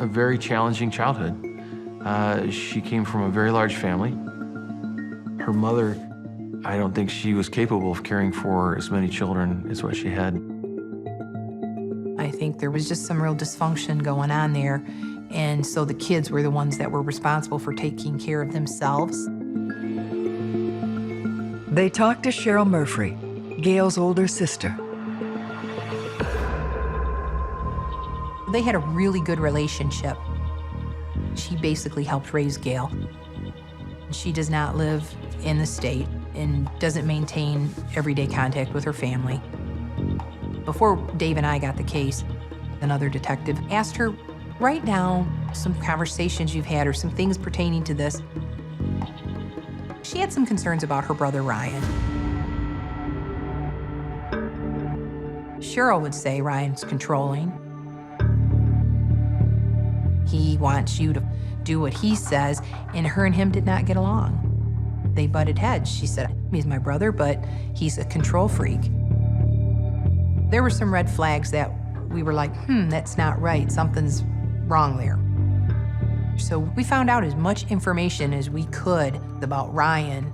very challenging childhood. She came from a very large family. Her mother, I don't think she was capable of caring for as many children as what she had. I think there was just some real dysfunction going on there, and so the kids were the ones that were responsible for taking care of themselves. They talk to Cheryl Murphy, Gail's older sister. They had a really good relationship. She basically helped raise Gail. She does not live in the state and doesn't maintain everyday contact with her family. Before Dave and I got the case, another detective asked her, write down some conversations you've had or some things pertaining to this. She had some concerns about her brother Ryan. Cheryl would say Ryan's controlling. He wants you to do what he says, and her and him did not get along. They butted heads. She said, he's my brother, but he's a control freak. There were some red flags that we were like, that's not right. Something's wrong there. So we found out as much information as we could about Ryan.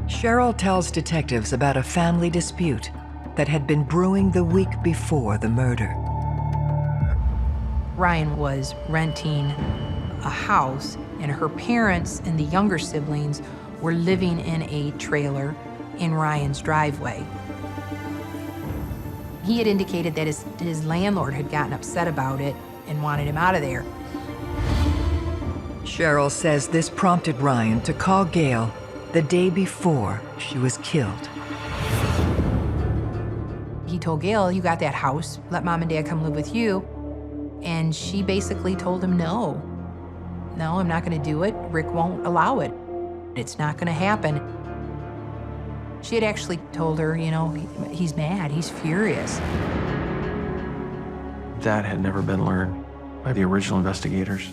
Cheryl tells detectives about a family dispute that had been brewing the week before the murder. Ryan was renting a house, and her parents and the younger siblings were living in a trailer in Ryan's driveway. He had indicated that his landlord had gotten upset about it and wanted him out of there. Cheryl says this prompted Ryan to call Gail the day before she was killed. He told Gail, you got that house, let mom and dad come live with you. And she basically told him, no, I'm not gonna do it. Rick won't allow it. It's not gonna happen. She had actually told her, you know, he's mad, he's furious. That had never been learned by the original investigators.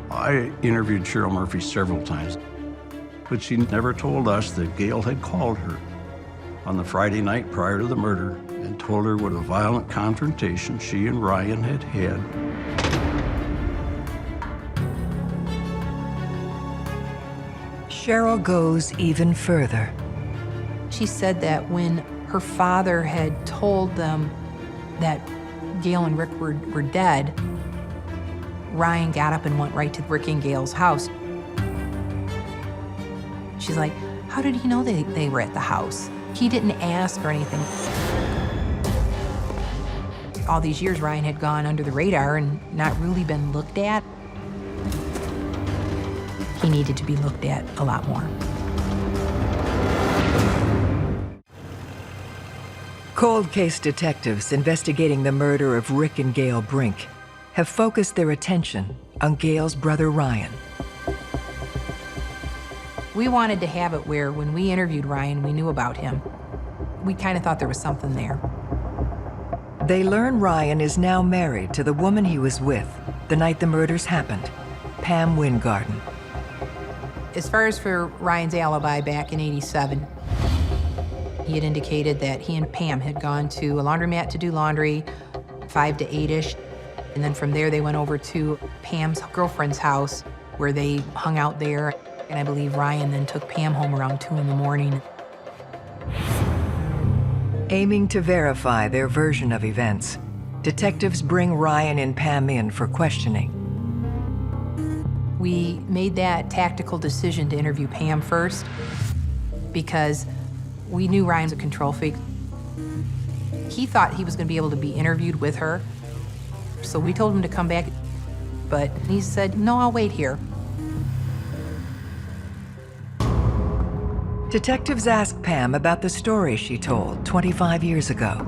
I interviewed Cheryl Murphy several times, but she never told us that Gail had called her on the Friday night prior to the murder and told her what a violent confrontation she and Ryan had had. Cheryl goes even further. She said that when her father had told them that Gail and Rick were dead, Ryan got up and went right to Rick and Gail's house. She's like, how did he know they were at the house? He didn't ask or anything. All these years, Ryan had gone under the radar and not really been looked at. He needed to be looked at a lot more. Cold case detectives investigating the murder of Rick and Gail Brink have focused their attention on Gail's brother Ryan. We wanted to have it where when we interviewed Ryan, we knew about him. We kind of thought there was something there. They learn Ryan is now married to the woman he was with the night the murders happened, Pam Windgard. As far as for Ryan's alibi back in '87, he had indicated that he and Pam had gone to a laundromat to do laundry, 5 to 8-ish. And then from there, they went over to Pam's girlfriend's house where they hung out there. And I believe Ryan then took Pam home around 2 in the morning. Aiming to verify their version of events, detectives bring Ryan and Pam in for questioning. We made that tactical decision to interview Pam first because we knew Ryan's a control freak. He thought he was going to be able to be interviewed with her. So we told him to come back, but he said, no, I'll wait here. Detectives ask Pam about the story she told 25 years ago.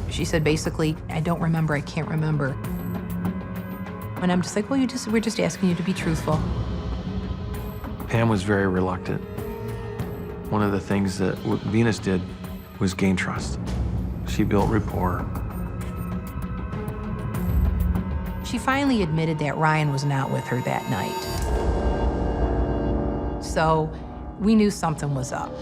She said basically, I don't remember, I can't remember. And I'm just like, well, we're just asking you to be truthful. Pam was very reluctant. One of the things that Venus did was gain trust. She built rapport. She finally admitted that Ryan was not with her that night. So we knew something was up.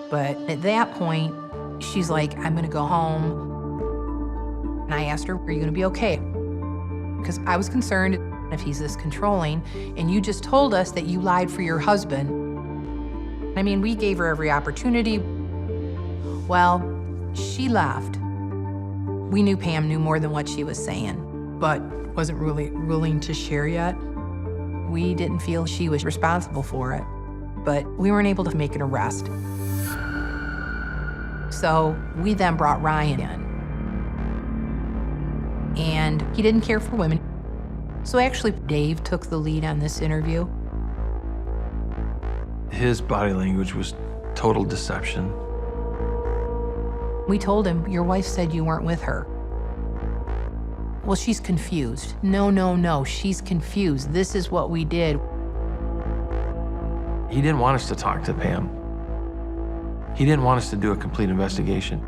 But at that point, she's like, I'm gonna go home. And I asked her, are you gonna be okay? Because I was concerned if he's this controlling, and you just told us that you lied for your husband. I mean, we gave her every opportunity. Well, she left. We knew Pam knew more than what she was saying, but wasn't really willing to share yet. We didn't feel she was responsible for it, but we weren't able to make an arrest. So we then brought Ryan in. And he didn't care for women. So actually, Dave took the lead on this interview. His body language was total deception. We told him, your wife said you weren't with her. Well, she's confused. No, she's confused. This is what we did. He didn't want us to talk to Pam. He didn't want us to do a complete investigation.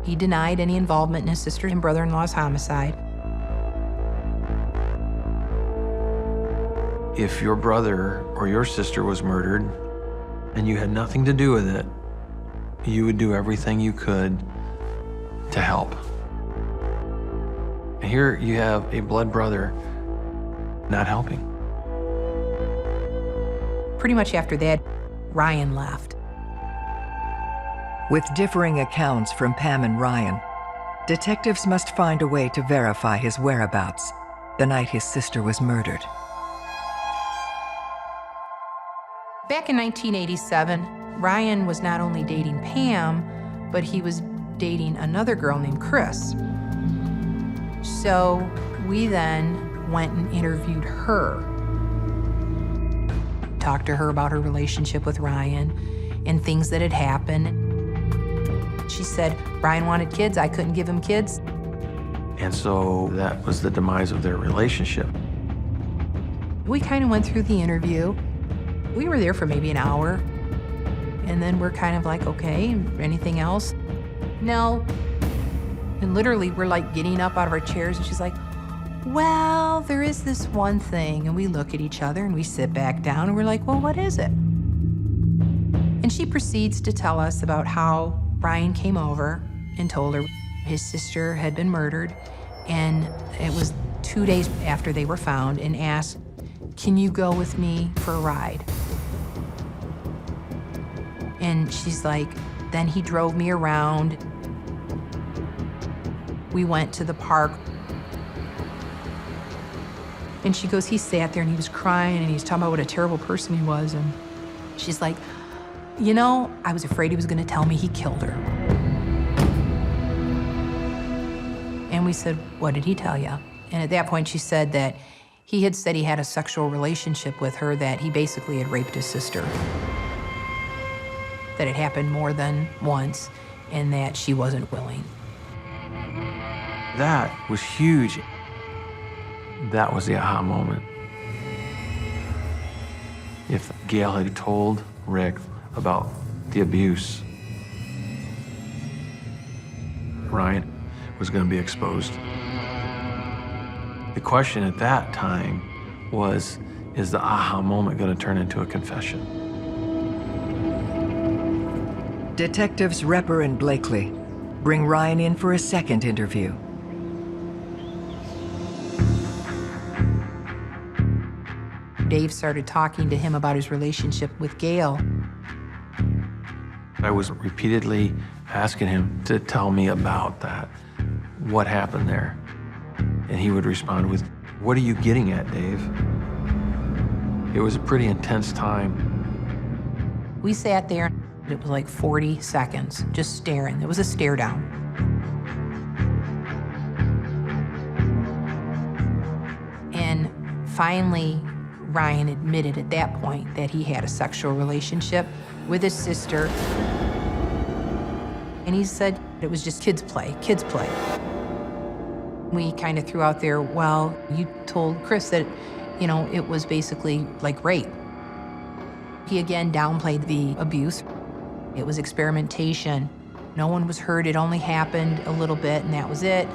He denied any involvement in his sister and brother-in-law's homicide. If your brother or your sister was murdered and you had nothing to do with it, you would do everything you could to help. And here you have a blood brother not helping. Pretty much after that, Ryan left. With differing accounts from Pam and Ryan, detectives must find a way to verify his whereabouts the night his sister was murdered. Back in 1987, Ryan was not only dating Pam, but he was dating another girl named Chris. So we then went and interviewed her. Talked to her about her relationship with Ryan and things that had happened. She said, Ryan wanted kids, I couldn't give him kids. And so that was the demise of their relationship. We kind of went through the interview. We were there for maybe an hour. And then we're kind of like, okay, anything else? No. And literally, we're like getting up out of our chairs, and she's like, well, there is this one thing. And we look at each other and we sit back down and we're like, well, what is it? And she proceeds to tell us about how Ryan came over and told her his sister had been murdered. And it was 2 days after they were found, and asked, can you go with me for a ride? And she's like, then he drove me around. We went to the park. And she goes, he sat there and he was crying and he was talking about what a terrible person he was. And she's like, you know, I was afraid he was gonna tell me he killed her. And we said, what did he tell you? And at that point she said that he had said he had a sexual relationship with her, that he basically had raped his sister. That it happened more than once, and that she wasn't willing. That was huge. That was the aha moment. If Gail had told Rick about the abuse, Ryan was going to be exposed. The question at that time was, is the aha moment going to turn into a confession? Detectives Repper and Blakely bring Ryan in for a second interview. Dave started talking to him about his relationship with Gail. I was repeatedly asking him to tell me about that. What happened there? And he would respond with, what are you getting at, Dave? It was a pretty intense time. We sat there, it was like 40 seconds, just staring. It was a stare down. And finally, Ryan admitted at that point that he had a sexual relationship with his sister. And he said it was just kids play, kids play. We kind of threw out there, well, you told Chris that, you know, it was basically like rape. He again downplayed the abuse. It was experimentation. No one was hurt. It only happened a little bit, and that was it.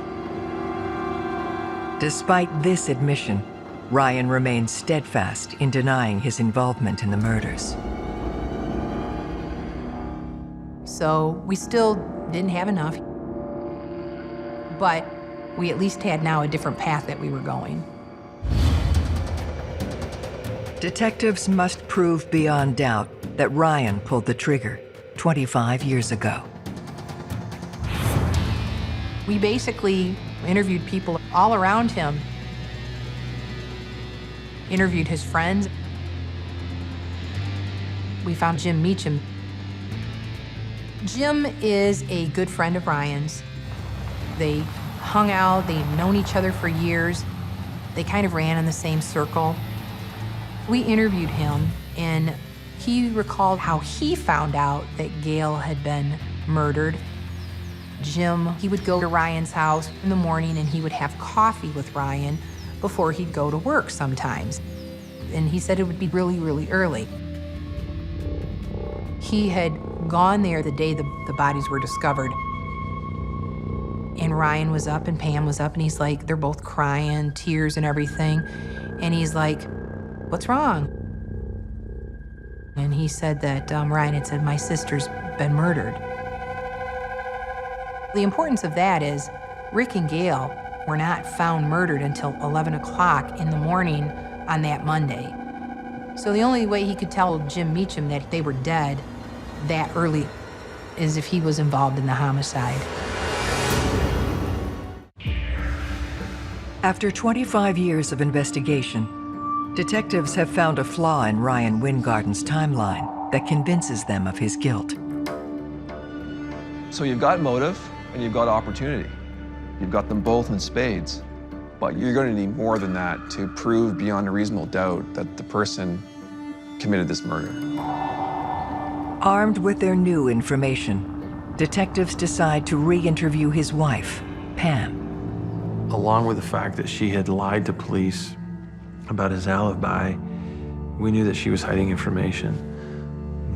Despite this admission, Ryan remains steadfast in denying his involvement in the murders. So we still didn't have enough, but we at least had now a different path that we were going. Detectives must prove beyond doubt that Ryan pulled the trigger 25 years ago. We basically interviewed people all around him, interviewed his friends. We found Jim Meacham. Jim is a good friend of Ryan's. They hung out, they'd known each other for years. They kind of ran in the same circle. We interviewed him, and he recalled how he found out that Gail had been murdered. Jim, he would go to Ryan's house in the morning and he would have coffee with Ryan before he'd go to work sometimes. And he said it would be really, really early. He had gone there the day the bodies were discovered. And Ryan was up and Pam was up, and he's like, they're both crying, tears and everything. And he's like, what's wrong? And he said that Ryan had said, my sister's been murdered. The importance of that is Rick and Gail were not found murdered until 11 o'clock in the morning on that Monday. So the only way he could tell Jim Meacham that they were dead that early is if he was involved in the homicide. After 25 years of investigation, Detectives have found a flaw in Ryan Windgarden's timeline that convinces them of his guilt. So you've got motive and you've got opportunity. You've got them both in spades. But you're going to need more than that to prove beyond a reasonable doubt that the person committed this murder. Armed with their new information, detectives decide to re-interview his wife, Pam. Along with the fact that she had lied to police about his alibi, we knew that she was hiding information.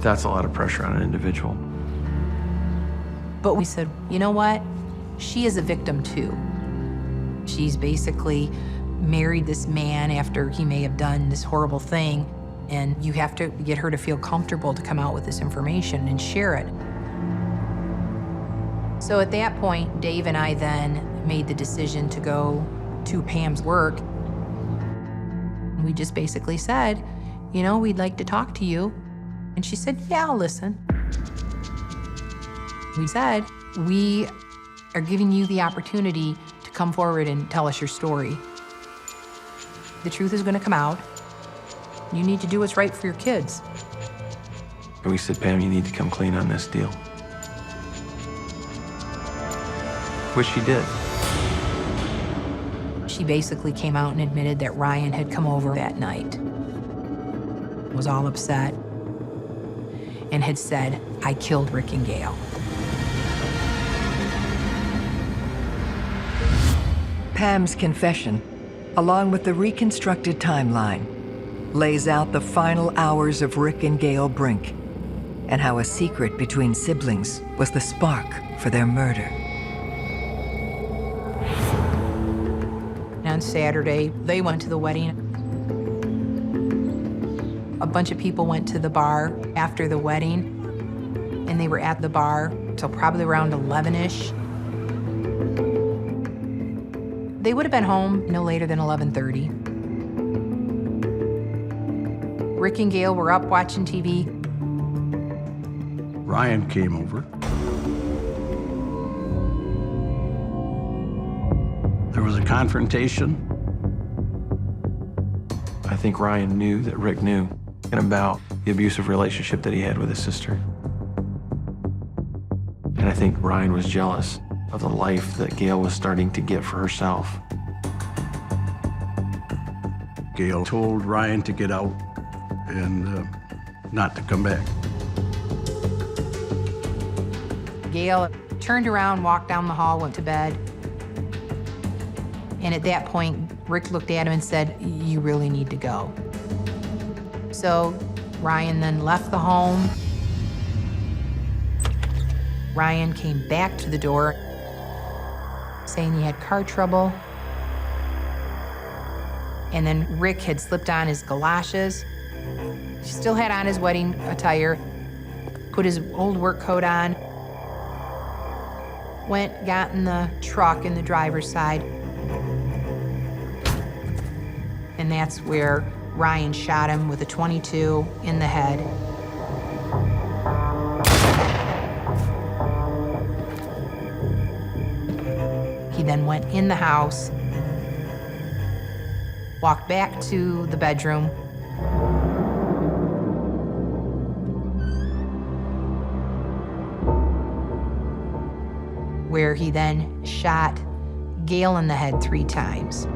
That's a lot of pressure on an individual. But we said, you know what? She is a victim too. She's basically married this man after he may have done this horrible thing, and you have to get her to feel comfortable to come out with this information and share it. So at that point, Dave and I then made the decision to go to Pam's work. We just basically said, you know, we'd like to talk to you. And she said, yeah, I'll listen. We said, we are giving you the opportunity to come forward and tell us your story. The truth is going to come out. You need to do what's right for your kids. And we said, Pam, you need to come clean on this deal. Which she did. She basically came out and admitted that Ryan had come over that night, was all upset, and had said, I killed Rick and Gail. Pam's confession, along with the reconstructed timeline, lays out the final hours of Rick and Gail Brink and how a secret between siblings was the spark for their murder. On Saturday, they went to the wedding. A bunch of people went to the bar after the wedding, and they were at the bar till probably around 11-ish. They would have been home no later than 11:30. Rick and Gail were up watching TV. Ryan came over. There was a confrontation. I think Ryan knew that Rick knew about the abusive relationship that he had with his sister. And I think Ryan was jealous of the life that Gail was starting to get for herself. Gail told Ryan to get out and not to come back. Gail turned around, walked down the hall, went to bed. And at that point, Rick looked at him and said, you really need to go. So Ryan then left the home. Ryan came back to the door saying he had car trouble. And then Rick had slipped on his galoshes. He still had on his wedding attire, put his old work coat on, went, got in the truck in the driver's side. And that's where Ryan shot him with a .22 in the head. He then went in the house, walked back to the bedroom, where he then shot Gail in the head 3 times.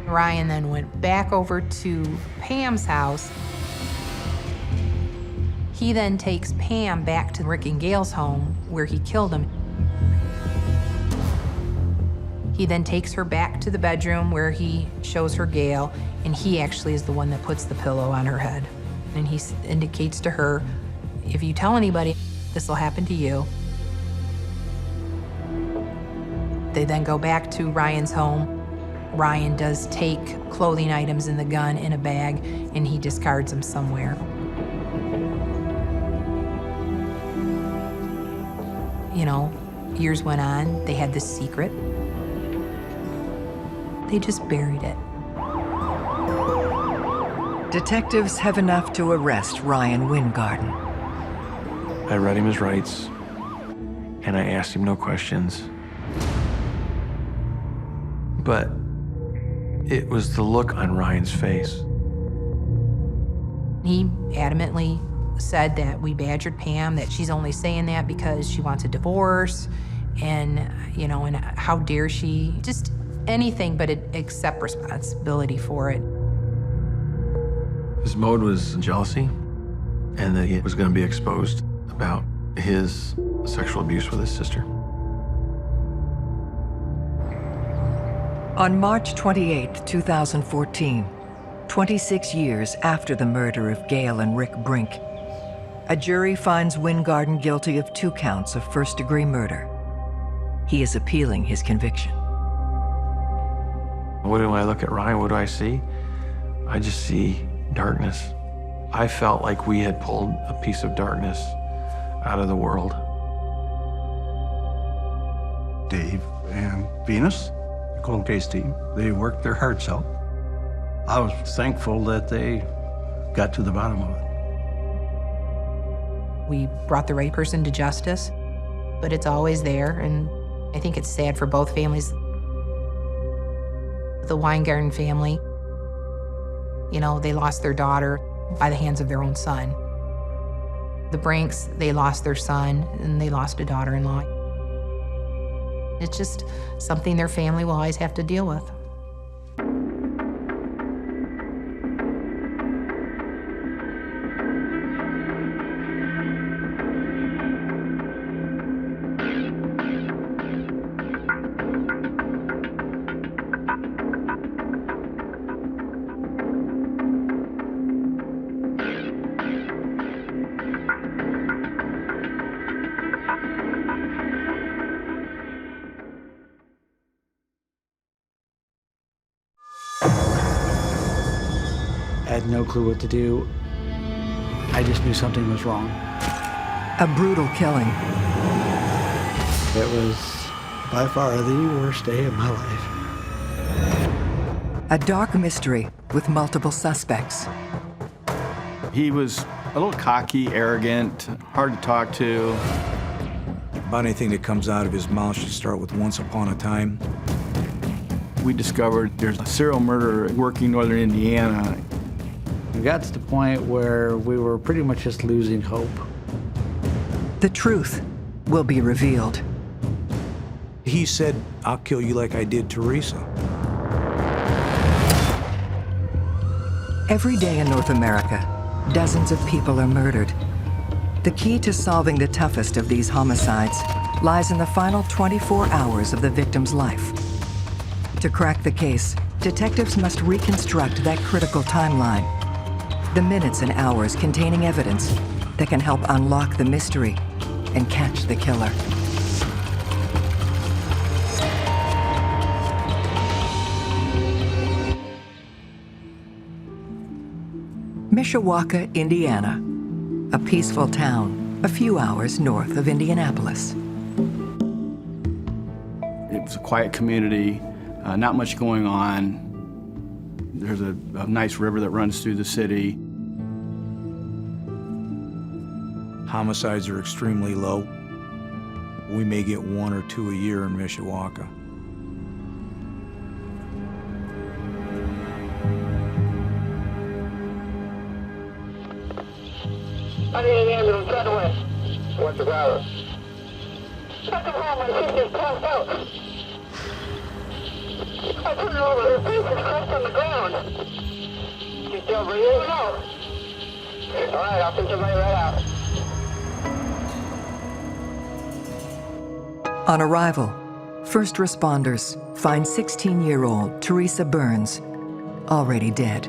Ryan then went back over to Pam's house. He then takes Pam back to Rick and Gail's home where he killed him. He then takes her back to the bedroom where he shows her Gail, and he actually is the one that puts the pillow on her head. And he indicates to her, if you tell anybody, this will happen to you. They then go back to Ryan's home. Ryan does take clothing items in the gun in a bag, and he discards them somewhere. You know, years went on, they had this secret. They just buried it. Detectives have enough to arrest Ryan Windgard. I read him his rights, and I asked him no questions. But it was the look on Ryan's face. He adamantly said that we badgered Pam, that she's only saying that because she wants a divorce, and, you know, and how dare she, just anything but accept responsibility for it. His mode was jealousy, and that he was going to be exposed about his sexual abuse with his sister. On March 28, 2014, 26 years after the murder of Gail and Rick Brink, a jury finds Windgard guilty of 2 counts of first-degree murder. He is appealing his conviction. When I look at Ryan, what do I see? I just see darkness. I felt like we had pulled a piece of darkness out of the world. Dave and Venus, the cold case team, they worked their hearts out. I was thankful that they got to the bottom of it. We brought the right person to justice, but it's always there, and I think it's sad for both families. The Windgard family, you know, they lost their daughter by the hands of their own son. The Brinks, they lost their son, and they lost a daughter-in-law. It's just something their family will always have to deal with. I had no clue what to do. I just knew something was wrong. A brutal killing. It was by far the worst day of my life. A dark mystery with multiple suspects. He was a little cocky, arrogant, hard to talk to. About anything that comes out of his mouth should start with "once upon a time." We discovered there's a serial murderer working northern Indiana. We got to the point where we were pretty much just losing hope. The truth will be revealed. He said, "I'll kill you like I did Teresa." Every day in North America, dozens of people are murdered. The key to solving the toughest of these homicides lies in the final 24 hours of the victim's life. To crack the case, detectives must reconstruct that critical timeline. The minutes and hours containing evidence that can help unlock the mystery and catch the killer. Mishawaka, Indiana, a peaceful town a few hours north of Indianapolis. It was a quiet community, not much going on. There's a nice river that runs through the city. Homicides are extremely low. We may get 1 or 2 a year in Mishawaka. I need an ambulance right away. What's the matter? I come home, my sister's passed out. I put her over, her face is crushed on the ground. She's still breathing? No. All right, I'll send somebody right out. On arrival, first responders find 16-year-old Teresa Burns already dead.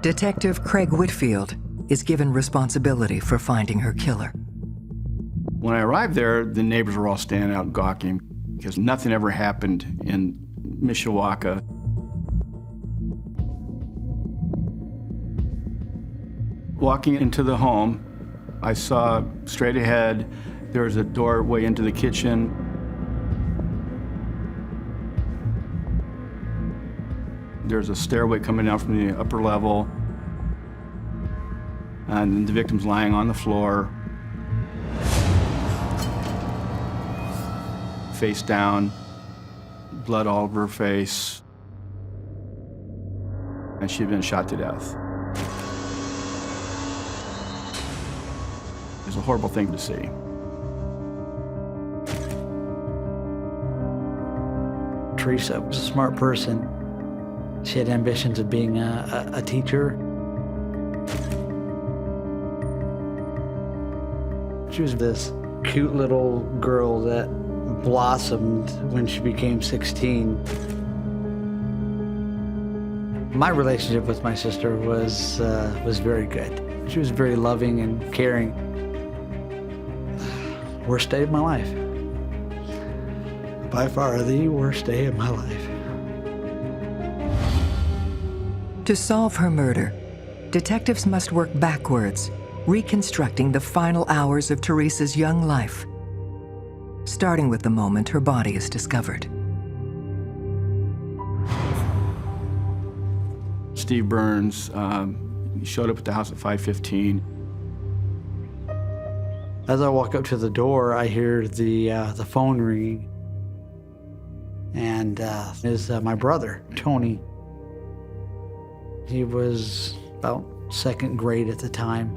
Detective Craig Whitfield is given responsibility for finding her killer. When I arrived there, the neighbors were all standing out gawking because nothing ever happened in Mishawaka. Walking into the home, I saw straight ahead, there was a doorway into the kitchen. There's a stairway coming down from the upper level, and the victim's lying on the floor, face down, blood all over her face, and she'd been shot to death. It was a horrible thing to see. Teresa was a smart person. She had ambitions of being a teacher. She was this cute little girl that blossomed when she became 16. My relationship with my sister was very good. She was very loving and caring. Worst day of my life. By far the worst day of my life. To solve her murder, detectives must work backwards, reconstructing the final hours of Teresa's young life, starting with the moment her body is discovered. Steve Burns, he showed up at the house at 5:15. As I walk up to the door, I hear the phone ringing. And is my brother, Tony. He was about second grade at the time.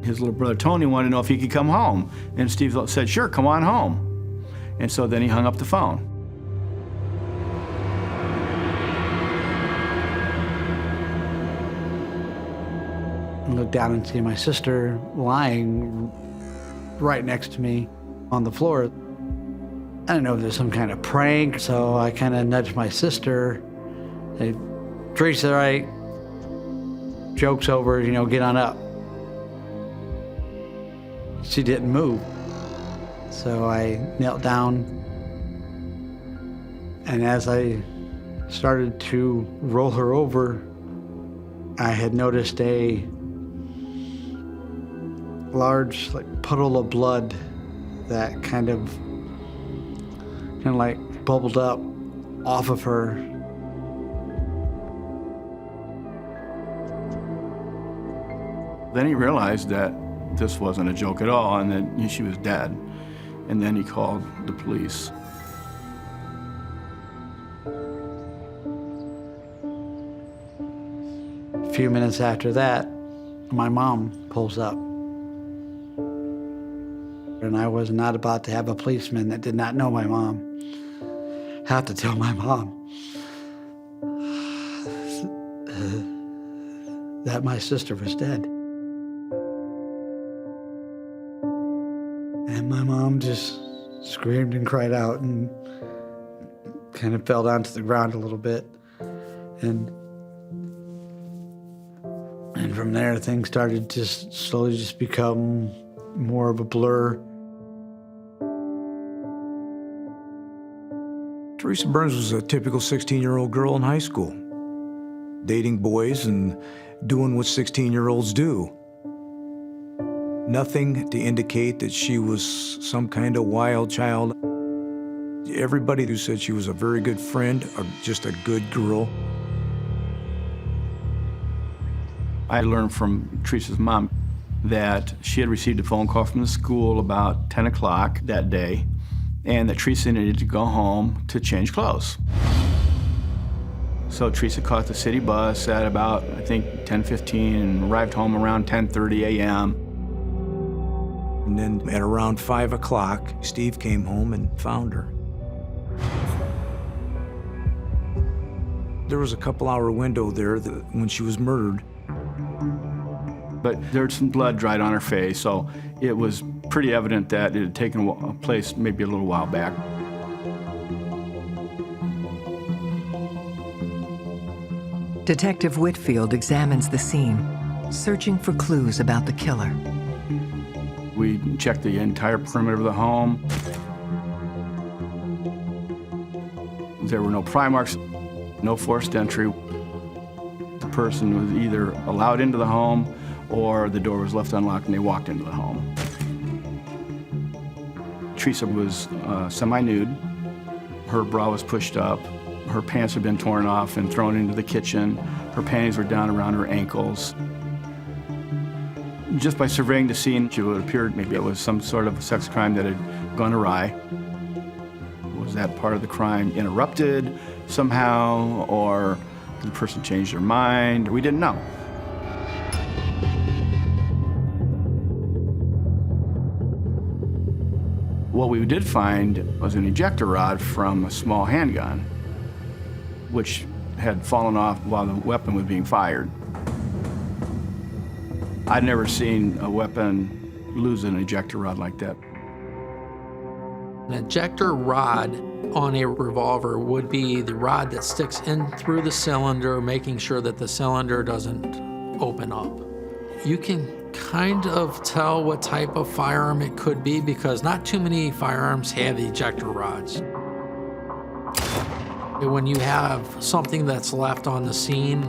His little brother Tony wanted to know if he could come home. And Steve said, sure, come on home. And so then he hung up the phone. I look down and see my sister lying right next to me on the floor. I don't know if there's some kind of prank, so I kind of nudged my sister. Hey, Teresa, right? Joke's over, you know, get on up. She didn't move. So I knelt down, and as I started to roll her over, I had noticed a large puddle of blood that kind of bubbled up off of her. Then he realized that this wasn't a joke at all and that she was dead. And then he called the police. A few minutes after that, my mom pulls up. And I was not about to have a policeman that did not know my mom have to tell my mom that my sister was dead. And my mom just screamed and cried out and kind of fell down to the ground a little bit. And from there, things started to slowly just become more of a blur. Teresa Burns was a typical 16-year-old girl in high school, dating boys and doing what 16-year-olds do. Nothing to indicate that she was some kind of wild child. Everybody who said she was a very good friend, or just a good girl. I learned from Teresa's mom that she had received a phone call from the school about 10 o'clock that day, and that Teresa needed to go home to change clothes. So Teresa caught the city bus at about, I think, 10:15 and arrived home around 10:30 a.m. And then at around 5 o'clock, Steve came home and found her. There was a couple-hour window there when she was murdered. But there was some blood dried on her face, so it was pretty evident that it had taken place maybe a little while back. Detective Whitfield examines the scene, searching for clues about the killer. We checked the entire perimeter of the home. There were no pry marks, no forced entry. The person was either allowed into the home or the door was left unlocked and they walked into the home. Teresa was semi-nude. Her bra was pushed up. Her pants had been torn off and thrown into the kitchen. Her panties were down around her ankles. Just by surveying the scene, it would appear maybe it was some sort of sex crime that had gone awry. Was that part of the crime interrupted somehow, or did the person change their mind? We didn't know. What we did find was an ejector rod from a small handgun, which had fallen off while the weapon was being fired. I'd never seen a weapon lose an ejector rod like that. An ejector rod on a revolver would be the rod that sticks in through the cylinder, making sure that the cylinder doesn't open up. You can kind of tell what type of firearm it could be because not too many firearms have ejector rods. When you have something that's left on the scene,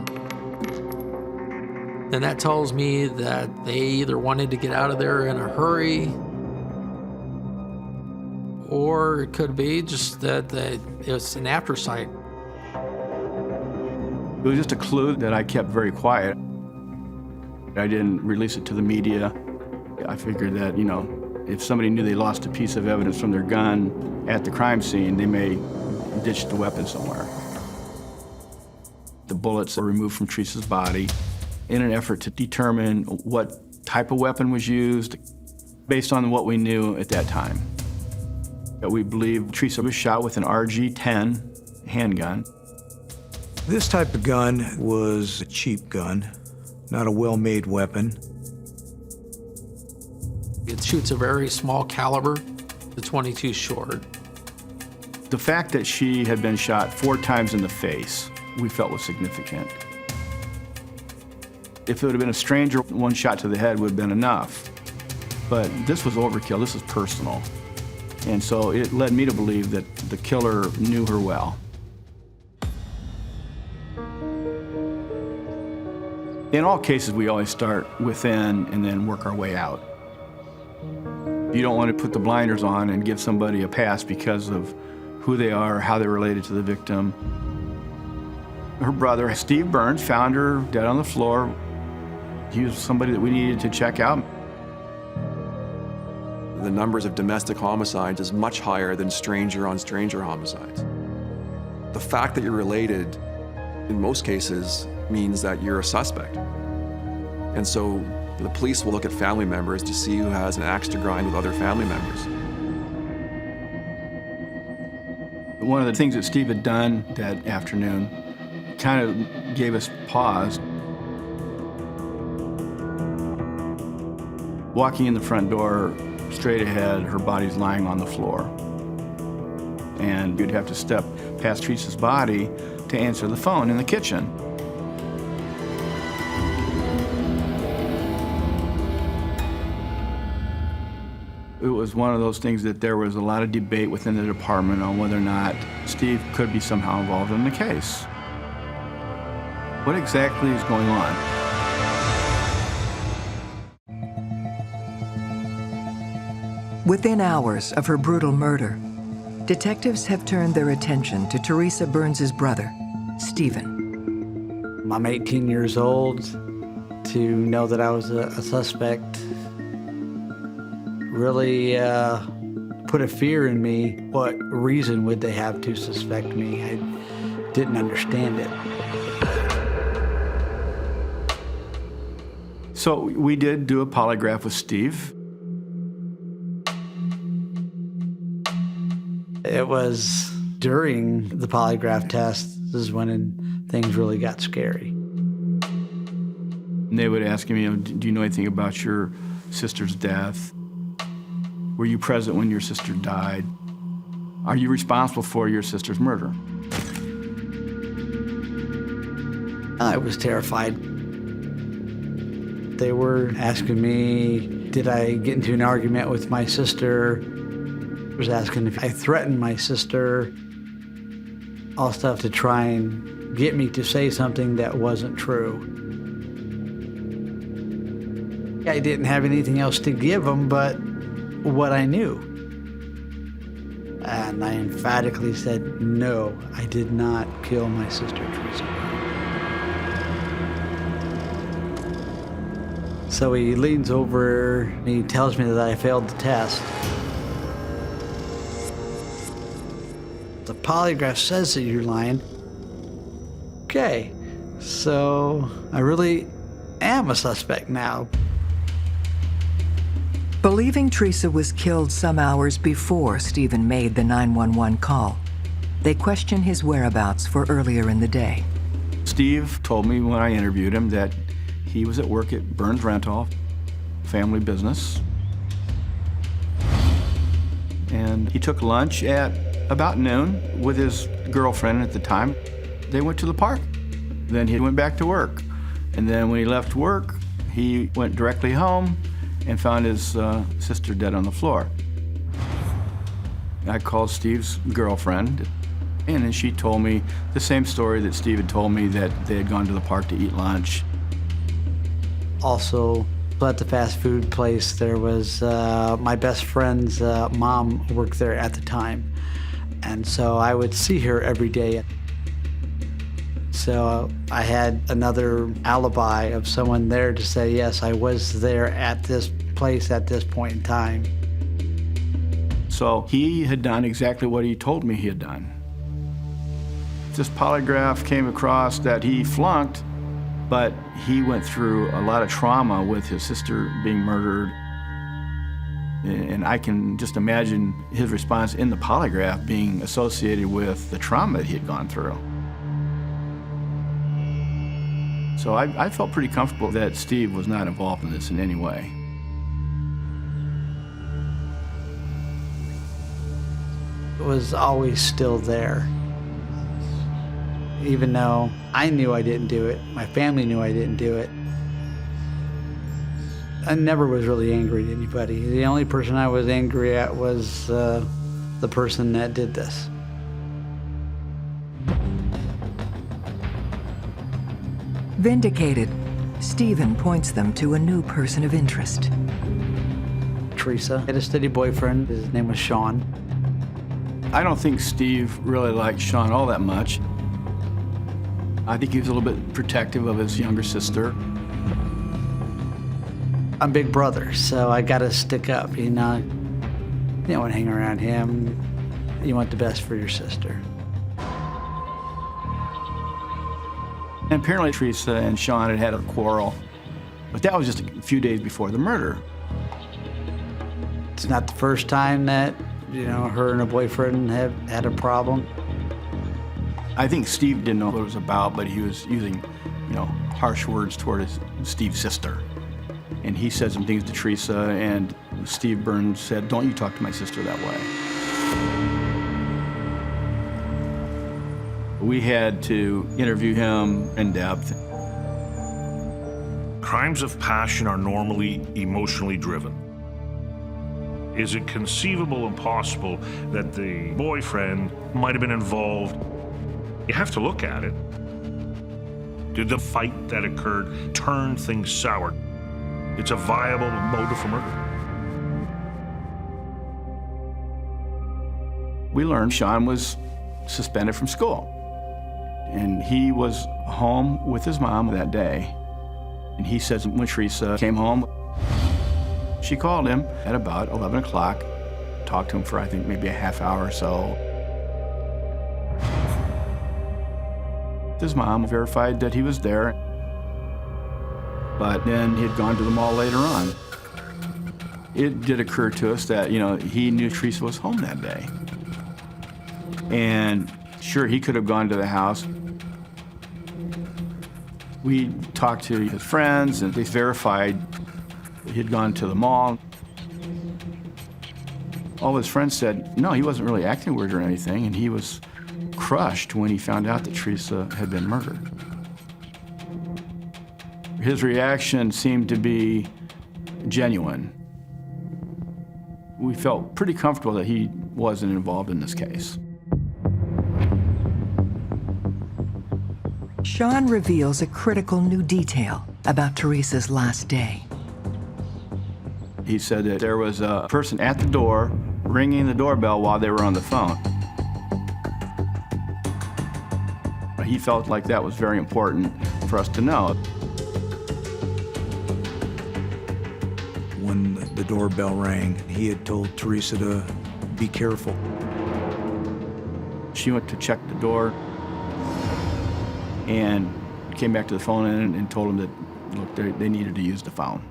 then that tells me that they either wanted to get out of there in a hurry, or it could be just that it's an aftersight. It was just a clue that I kept very quiet. I didn't release it to the media. I figured that, you know, if somebody knew they lost a piece of evidence from their gun at the crime scene, they may ditch the weapon somewhere. The bullets were removed from Teresa's body in an effort to determine what type of weapon was used based on what we knew at that time. We believe Teresa was shot with an RG-10 handgun. This type of gun was a cheap gun, not a well-made weapon. It shoots a very small caliber, the .22 short. The fact that she had been shot 4 times in the face, we felt was significant. If it would have been a stranger, 1 shot to the head would have been enough. But this was overkill, this was personal. And so it led me to believe that the killer knew her well. In all cases, we always start within and then work our way out. You don't want to put the blinders on and give somebody a pass because of who they are, how they're related to the victim. Her brother, Steve Burns, found her dead on the floor. He was somebody that we needed to check out. The numbers of domestic homicides is much higher than stranger-on-stranger homicides. The fact that you're related, in most cases, means that you're a suspect. And so the police will look at family members to see who has an axe to grind with other family members. One of the things that Steve had done that afternoon kind of gave us pause. Walking in the front door, straight ahead, her body's lying on the floor. And you'd have to step past Teresa's body to answer the phone in the kitchen. It was one of those things that there was a lot of debate within the department on whether or not Steve could be somehow involved in the case. What exactly is going on? Within hours of her brutal murder, detectives have turned their attention to Teresa Burns' brother, Stephen. I'm 18 years old. To know that I was a suspect really put a fear in me. What reason would they have to suspect me? I didn't understand it. So we did do a polygraph with Steve. It was during the polygraph test is when things really got scary. And they would ask him, you know, do you know anything about your sister's death? Were you present when your sister died? Are you responsible for your sister's murder? I was terrified. They were asking me, did I get into an argument with my sister? Was asking if I threatened my sister, all stuff to try and get me to say something that wasn't true. I didn't have anything else to give them but what I knew. And I emphatically said, no, I did not kill my sister, Teresa. So he leans over and he tells me that I failed the test. The polygraph says that you're lying. Okay, so I really am a suspect now. Believing Teresa was killed some hours before Stephen made the 911 call, they question his whereabouts for earlier in the day. Steve told me when I interviewed him that he was at work at Burns Rental, family business. And he took lunch at about noon with his girlfriend at the time. They went to the park. Then he went back to work. And then when he left work, he went directly home and found his sister dead on the floor. I called Steve's girlfriend, and then she told me the same story that Steve had told me, that they had gone to the park to eat lunch. Also, at the fast food place, there was my best friend's mom worked there at the time. And so I would see her every day. So I had another alibi of someone there to say, yes, I was there at this place at this point in time. So he had done exactly what he told me he had done. This polygraph came across that he flunked, but he went through a lot of trauma with his sister being murdered. And I can just imagine his response in the polygraph being associated with the trauma that he had gone through. So I felt pretty comfortable that Steve was not involved in this in any way. It was always still there. Even though I knew I didn't do it, my family knew I didn't do it. I never was really angry at anybody. The only person I was angry at was the person that did this. Vindicated, Stephen points them to a new person of interest. Teresa had a steady boyfriend. His name was Sean. I don't think Steve really liked Sean all that much. I think he was a little bit protective of his younger sister. I'm big brother, so I gotta stick up, you know. You don't want to hang around him. You want the best for your sister. And apparently Teresa and Sean had had a quarrel, but that was just a few days before the murder. It's not the first time that, you know, her and her boyfriend have had a problem. I think Steve didn't know what it was about, but he was using, you know, harsh words toward Steve's sister. And he said some things to Teresa, and Steve Burns said, "Don't you talk to my sister that way." We had to interview him in depth. Crimes of passion are normally emotionally driven. Is it conceivable and possible that the boyfriend might have been involved? You have to look at it. Did the fight that occurred turn things sour? It's a viable motive for murder. We learned Sean was suspended from school. And he was home with his mom that day. And he says when Teresa came home, she called him at about 11 o'clock, talked to him for, I think, maybe a half hour or so. His mom verified that he was there, but then he had gone to the mall later on. It did occur to us that, you know, he knew Teresa was home that day. And sure, he could have gone to the house. We talked to his friends, and they verified he'd gone to the mall. All his friends said, no, he wasn't really acting weird or anything, and he was crushed when he found out that Teresa had been murdered. His reaction seemed to be genuine. We felt pretty comfortable that he wasn't involved in this case. Sean reveals a critical new detail about Teresa's last day. He said that there was a person at the door ringing the doorbell while they were on the phone. He felt like that was very important for us to know. When the doorbell rang, he had told Teresa to be careful. She went to check the door and came back to the phone and told him that, look, they needed to use the phone.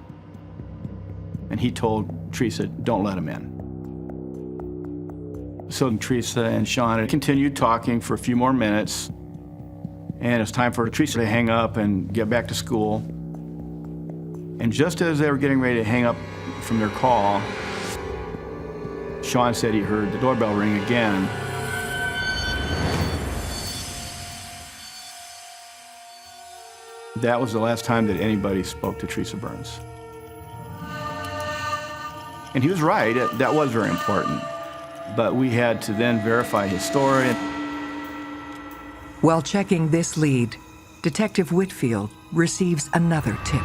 And he told Teresa, don't let him in. So Teresa and Sean continued talking for a few more minutes, and it's time for Teresa to hang up and get back to school. And just as they were getting ready to hang up from their call, Sean said he heard the doorbell ring again. That was the last time that anybody spoke to Teresa Burns. And he was right, that was very important. But we had to then verify his story. While checking this lead, Detective Whitfield receives another tip.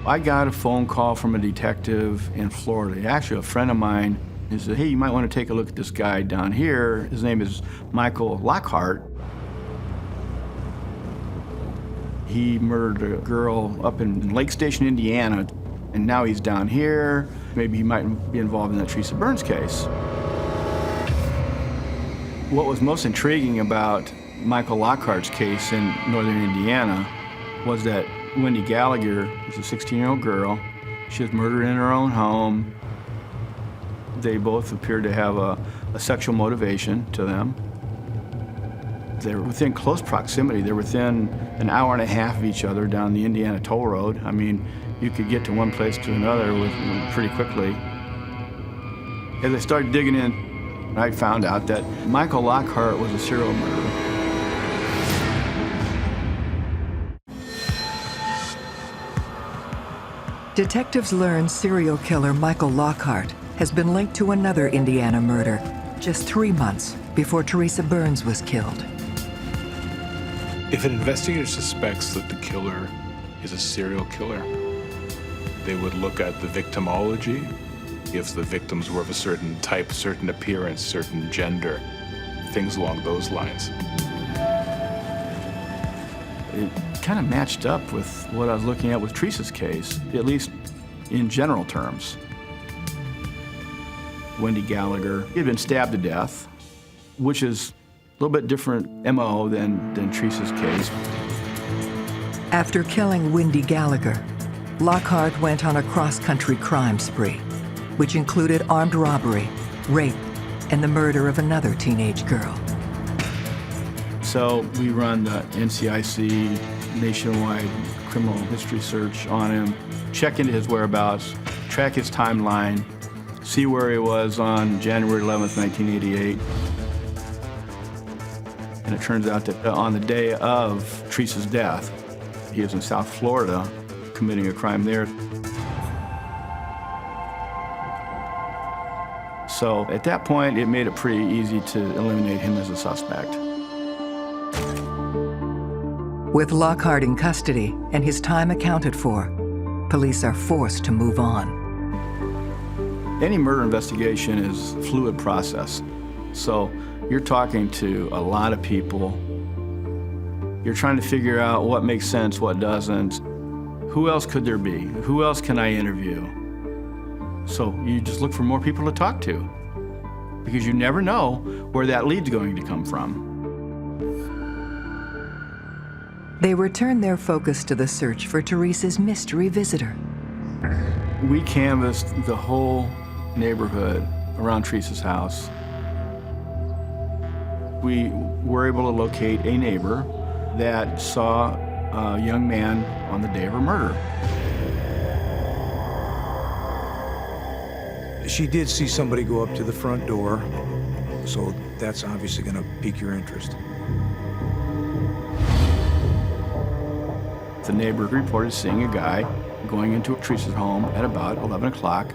I got a phone call from a detective in Florida, actually a friend of mine. He said, hey, you might want to take a look at this guy down here. His name is Michael Lockhart. He murdered a girl up in Lake Station, Indiana, and now he's down here. Maybe he might be involved in that Teresa Burns case. What was most intriguing about Michael Lockhart's case in northern Indiana was that Wendy Gallagher was a 16-year-old girl. She was murdered in her own home. They both appeared to have a sexual motivation to them. They were within close proximity. They're within an hour and a half of each other down the Indiana toll road. I mean, you could get to one place to another pretty quickly. As I started digging in, I found out that Michael Lockhart was a serial murderer. Detectives learn serial killer Michael Lockhart has been linked to another Indiana murder just 3 months before Teresa Burns was killed. If an investigator suspects that the killer is a serial killer, they would look at the victimology, if the victims were of a certain type, certain appearance, certain gender, things along those lines. It kind of matched up with what I was looking at with Teresa's case, at least in general terms. Wendy Gallagher had been stabbed to death, which is a little bit different MO than Teresa's case. After killing Wendy Gallagher, Lockhart went on a cross-country crime spree, which included armed robbery, rape, and the murder of another teenage girl. So we run the NCIC nationwide criminal history search on him, check into his whereabouts, track his timeline, see where he was on January 11th, 1988. And it turns out that on the day of Teresa's death, he was in South Florida committing a crime there. So at that point, it made it pretty easy to eliminate him as a suspect. With Lockhart in custody and his time accounted for, police are forced to move on. Any murder investigation is a fluid process. So you're talking to a lot of people. You're trying to figure out what makes sense, what doesn't. Who else could there be? Who else can I interview? So you just look for more people to talk to, because you never know where that lead's going to come from. They return their focus to the search for Teresa's mystery visitor. We canvassed the whole neighborhood around Teresa's house. We were able to locate a neighbor that saw a young man on the day of her murder. She did see somebody go up to the front door, so that's obviously going to pique your interest. The neighbor reported seeing a guy going into Teresa's home at about 11 o'clock,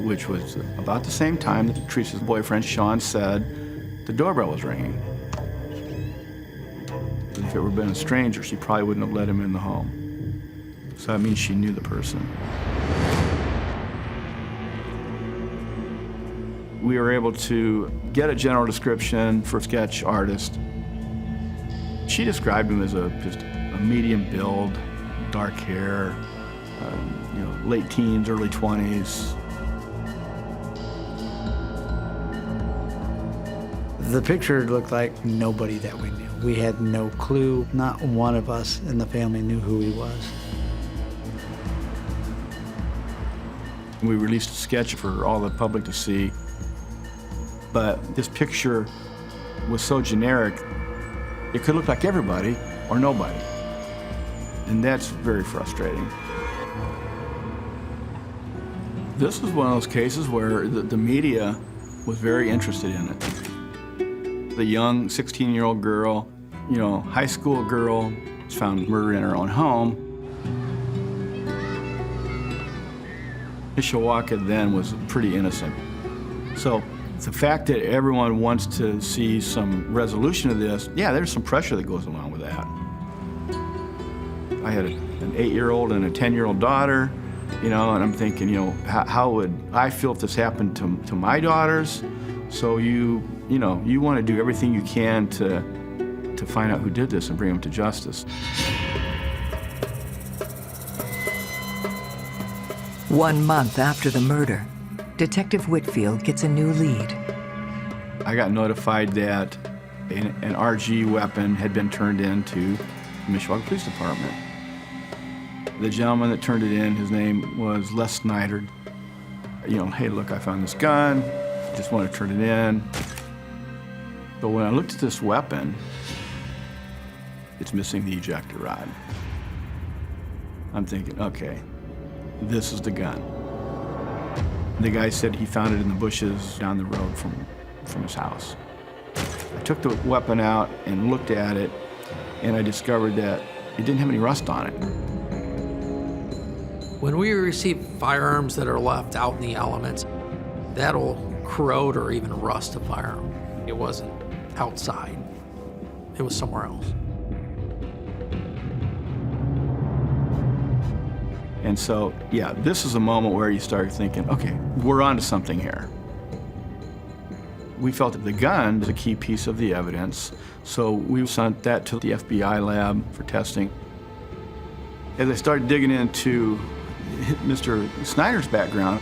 which was about the same time that Teresa's boyfriend, Sean, said the doorbell was ringing. If it were been a stranger, she probably wouldn't have let him in the home. So that means she knew the person. We were able to get a general description for a sketch artist. She described him as just a medium build, dark hair, late teens, early 20s. The picture looked like nobody that we knew. We had no clue. Not one of us in the family knew who he was. We released a sketch for all the public to see, but this picture was so generic, it could look like everybody or nobody. And that's very frustrating. This was one of those cases where the media was very interested in it. The young 16-year-old girl, high school girl, was found murdered in her own home. Mishawaka then was pretty innocent. So the fact that everyone wants to see some resolution of this, yeah, there's some pressure that goes along with that. I had an 8-year-old and a 10-year-old daughter, and I'm thinking, how would I feel if this happened to my daughters? So you want to do everything you can to find out who did this and bring them to justice. 1 month after the murder, Detective Whitfield gets a new lead. I got notified that an RG weapon had been turned into the Mishawaka Police Department. The gentleman that turned it in, his name was Les Snyder. Hey, look, I found this gun. Just want to turn it in. But when I looked at this weapon, it's missing the ejector rod. I'm thinking, okay, this is the gun. The guy said he found it in the bushes down the road from his house. I took the weapon out and looked at it, and I discovered that it didn't have any rust on it. When we receive firearms that are left out in the elements, that'll corrode or even rust a firearm. It wasn't outside. It was somewhere else. And so, yeah, this is a moment where you start thinking, okay, we're onto something here. We felt that the gun was a key piece of the evidence, so we sent that to the FBI lab for testing. As I started digging into Mr. Snyder's background,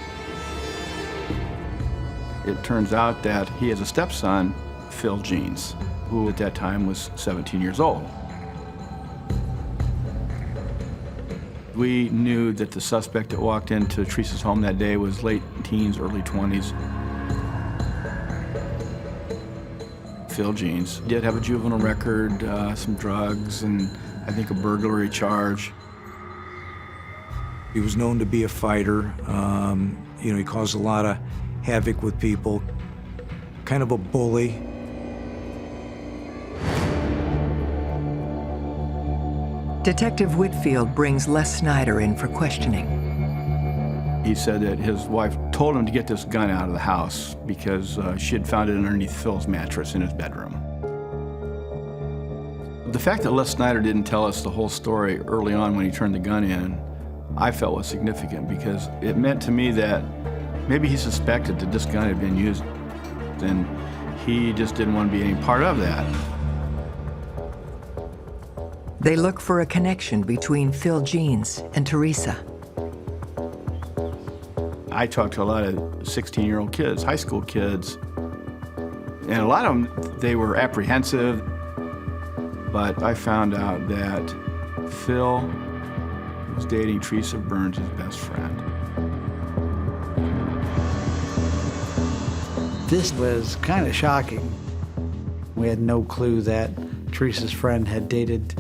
it turns out that he has a stepson, Phil Jeans, who at that time was 17 years old. We knew that the suspect that walked into Teresa's home that day was late teens, early 20s. Phil Jeans did have a juvenile record, some drugs, and I think a burglary charge. He was known to be a fighter. He caused a lot of havoc with people, kind of a bully. Detective Whitfield brings Les Snyder in for questioning. He said that his wife told him to get this gun out of the house because she had found it underneath Phil's mattress in his bedroom. The fact that Les Snyder didn't tell us the whole story early on when he turned the gun in, I felt was significant because it meant to me that maybe he suspected that this gun had been used and he just didn't want to be any part of that. They look for a connection between Phil Jeans and Teresa. I talked to a lot of 16-year-old kids, high school kids, and a lot of them, they were apprehensive, but I found out that Phil was dating Teresa Burns' best friend. This was kind of shocking. We had no clue that Teresa's friend had dated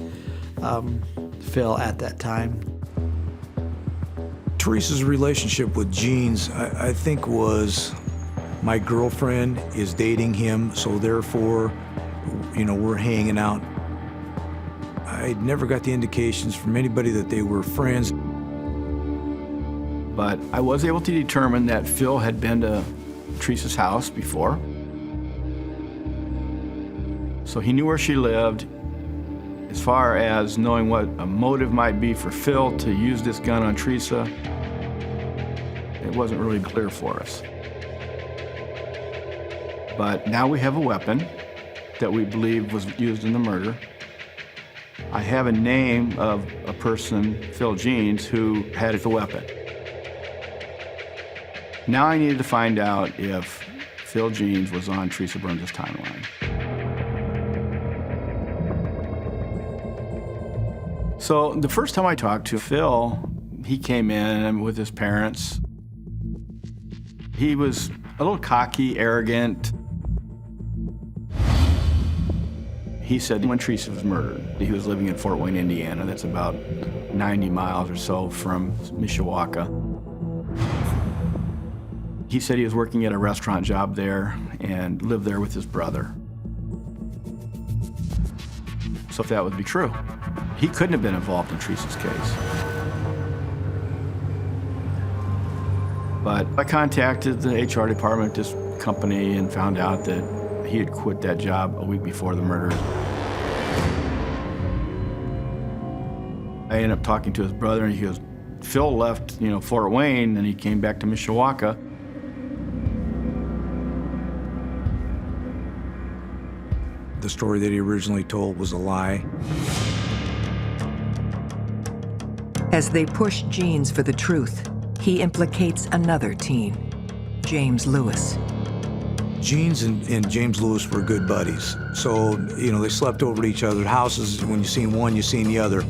Phil at that time. Teresa's relationship with Jeans, I think, was my girlfriend is dating him, so therefore, we're hanging out. I never got the indications from anybody that they were friends. But I was able to determine that Phil had been to Teresa's house before. So he knew where she lived. As far as knowing what a motive might be for Phil to use this gun on Teresa, it wasn't really clear for us. But now we have a weapon that we believe was used in the murder. I have a name of a person, Phil Jeans, who had the weapon. Now I needed to find out if Phil Jeans was on Teresa Burns' timeline. So the first time I talked to Phil, he came in with his parents. He was a little cocky, arrogant. He said when Teresa was murdered, he was living in Fort Wayne, Indiana. That's about 90 miles or so from Mishawaka. He said he was working at a restaurant job there and lived there with his brother. So if that would be true, he couldn't have been involved in Teresa's case. But I contacted the HR department at this company and found out that he had quit that job a week before the murder. I ended up talking to his brother, and he goes, Phil left, Fort Wayne, and he came back to Mishawaka. The story that he originally told was a lie. As they push Jeans for the truth, he implicates another teen, James Lewis. Jeans and James Lewis were good buddies. So, they slept over at each other's houses. When you seen one, you seen the other.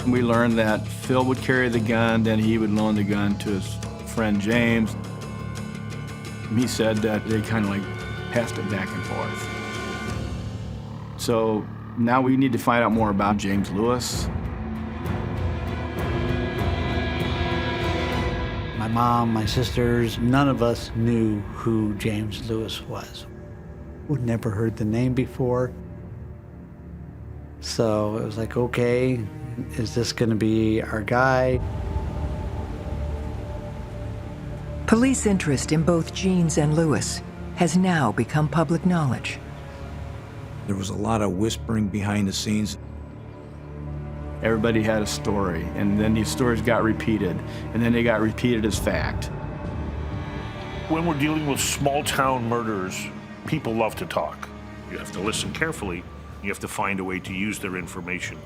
We learned that Phil would carry the gun, then he would loan the gun to his friend James. He said that they kind of passed it back and forth. So now we need to find out more about James Lewis. My mom, my sisters, none of us knew who James Lewis was. We'd never heard the name before. So it was like, okay, is this gonna be our guy? Police interest in both Jeans and Lewis has now become public knowledge. There was a lot of whispering behind the scenes. Everybody had a story, and then these stories got repeated, and then they got repeated as fact. When we're dealing with small-town murders, people love to talk. You have to listen carefully. You have to find a way to use their information.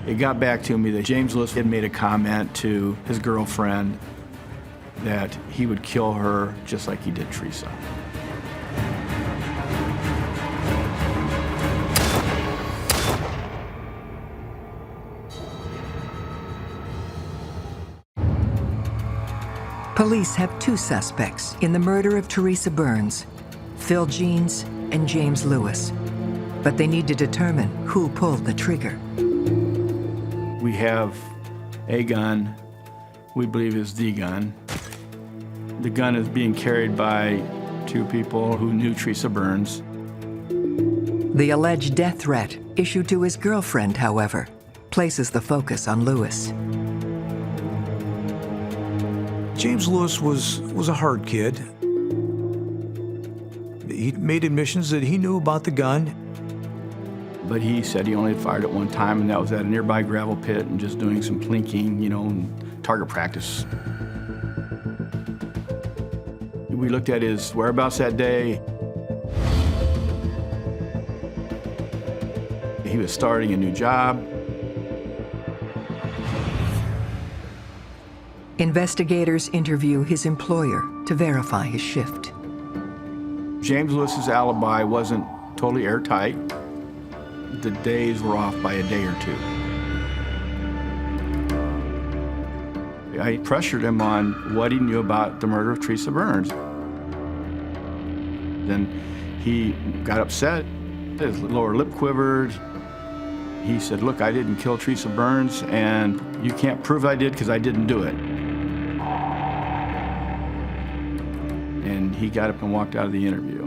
It got back to me that James Lewis had made a comment to his girlfriend that he would kill her just like he did Teresa. Police have two suspects in the murder of Teresa Burns, Phil Jeans and James Lewis. But they need to determine who pulled the trigger. We have a gun, we believe is the gun. The gun is being carried by two people who knew Teresa Burns. The alleged death threat issued to his girlfriend, however, places the focus on Lewis. James Lewis was a hard kid. He made admissions that he knew about the gun. But he said he only fired it one time, and that was at a nearby gravel pit and just doing some plinking, and target practice. We looked at his whereabouts that day. He was starting a new job. Investigators interview his employer to verify his shift. James Lewis's alibi wasn't totally airtight. The days were off by a day or two. I pressured him on what he knew about the murder of Teresa Burns. Then he got upset, his lower lip quivered. He said, look, I didn't kill Teresa Burns, and you can't prove I did because I didn't do it. And he got up and walked out of the interview.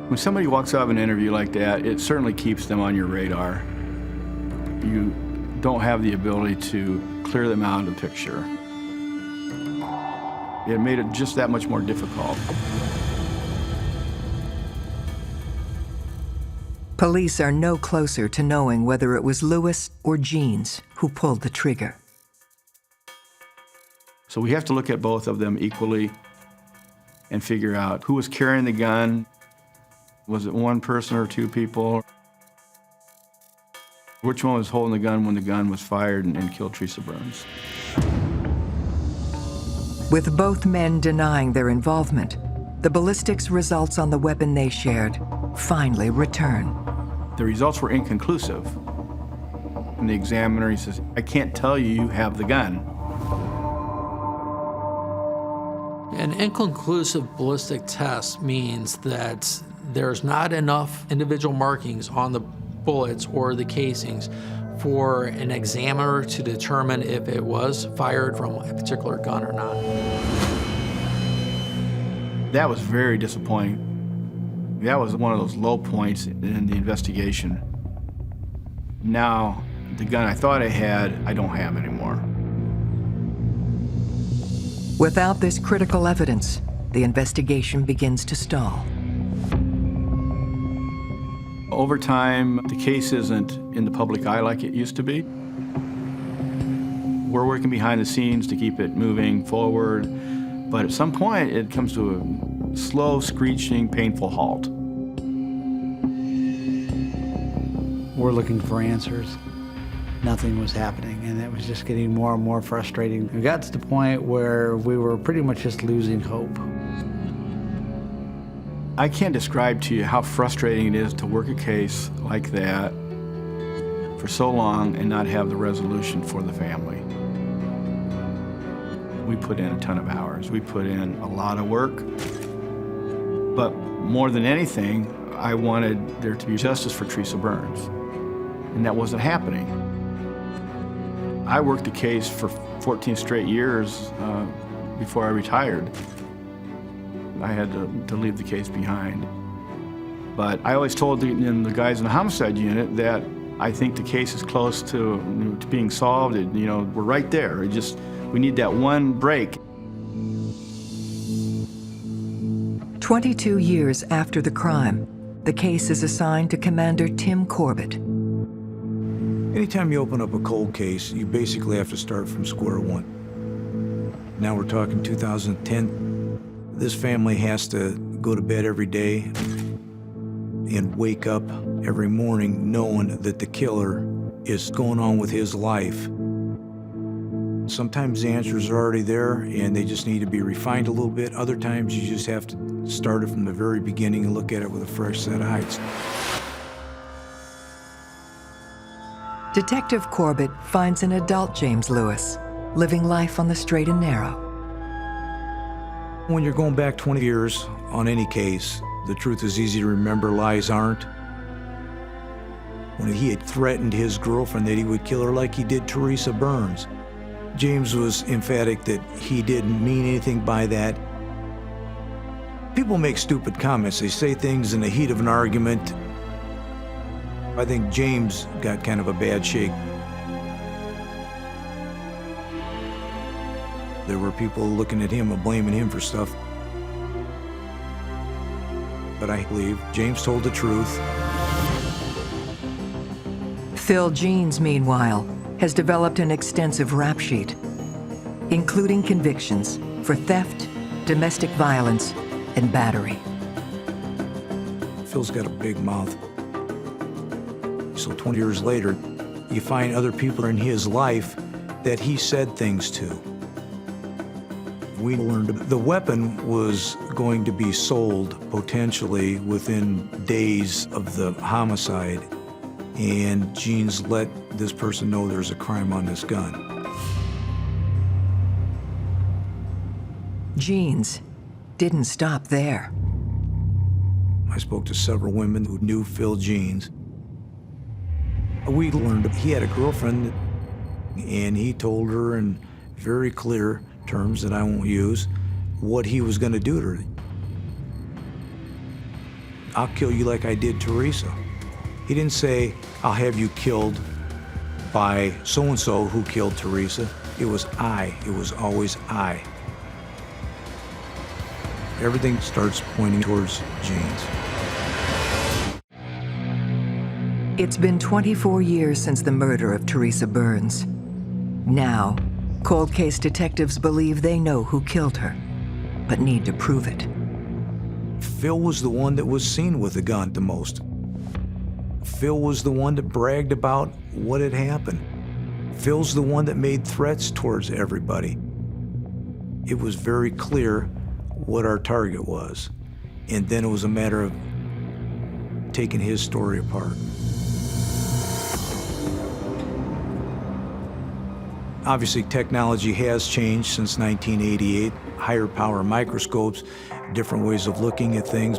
When somebody walks out of an interview like that, it certainly keeps them on your radar. You don't have the ability to clear them out of the picture. It made it just that much more difficult. Police are no closer to knowing whether it was Lewis or Jeans who pulled the trigger. So we have to look at both of them equally and figure out who was carrying the gun. Was it one person or two people? Which one was holding the gun when the gun was fired and killed Teresa Burns? With both men denying their involvement, the ballistics results on the weapon they shared finally return. The results were inconclusive. And the examiner, he says, I can't tell you you have the gun. An inconclusive ballistic test means that there's not enough individual markings on the bullets or the casings for an examiner to determine if it was fired from a particular gun or not. That was very disappointing. That was one of those low points in the investigation. Now, the gun I thought I had, I don't have anymore. Without this critical evidence, the investigation begins to stall. Over time, the case isn't in the public eye like it used to be. We're working behind the scenes to keep it moving forward, but at some point it comes to a slow, screeching, painful halt. We're looking for answers. Nothing was happening, and it was just getting more and more frustrating. We got to the point where we were pretty much just losing hope. I can't describe to you how frustrating it is to work a case like that for so long and not have the resolution for the family. We put in a ton of hours. We put in a lot of work. But more than anything, I wanted there to be justice for Teresa Burns, and that wasn't happening. I worked the case for 14 straight years before I retired. I had to leave the case behind. But I always told the guys in the homicide unit that I think the case is close to being solved. We're right there. We need that one break. 22 years after the crime, the case is assigned to Commander Tim Corbett. Anytime you open up a cold case, you basically have to start from square one. Now we're talking 2010. This family has to go to bed every day and wake up every morning knowing that the killer is going on with his life. Sometimes the answers are already there and they just need to be refined a little bit. Other times you just have to start it from the very beginning and look at it with a fresh set of eyes. Detective Corbett finds an adult James Lewis living life on the straight and narrow. When you're going back 20 years on any case, the truth is easy to remember, lies aren't. When he had threatened his girlfriend that he would kill her like he did Teresa Burns, James was emphatic that he didn't mean anything by that. People make stupid comments. They say things in the heat of an argument. I think James got kind of a bad shake. There were people looking at him and blaming him for stuff. But I believe James told the truth. Phil Jeans, meanwhile, has developed an extensive rap sheet, including convictions for theft, domestic violence, and battery. Phil's got a big mouth. So 20 years later, you find other people in his life that he said things to. We learned the weapon was going to be sold potentially within days of the homicide, and Jeans let this person know there's a crime on this gun. Jeans didn't stop there. I spoke to several women who knew Phil Jeans. We learned he had a girlfriend, and he told her in very clear terms that I won't use what he was going to do to her. I'll kill you like I did Teresa. He didn't say, I'll have you killed by so-and-so who killed Teresa. It was I. It was always I. Everything starts pointing towards Jeans. It's been 24 years since the murder of Teresa Burns. Now, cold case detectives believe they know who killed her, but need to prove it. Phil was the one that was seen with the gun the most. Phil was the one that bragged about what had happened. Phil's the one that made threats towards everybody. It was very clear what our target was, and then it was a matter of taking his story apart. Obviously, technology has changed since 1988. Higher power microscopes, different ways of looking at things.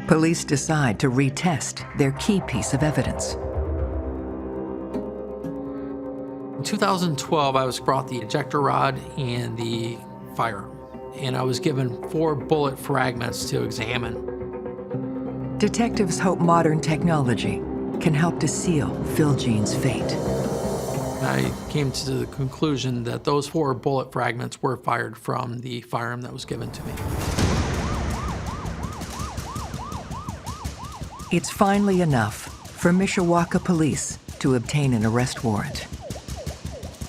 Police decide to retest their key piece of evidence. In 2012, I was brought the ejector rod and the firearm, and I was given 4 bullet fragments to examine. Detectives hope modern technology can help to seal Phil Jean's fate. I came to the conclusion that those 4 bullet fragments were fired from the firearm that was given to me. It's finally enough for Mishawaka police to obtain an arrest warrant.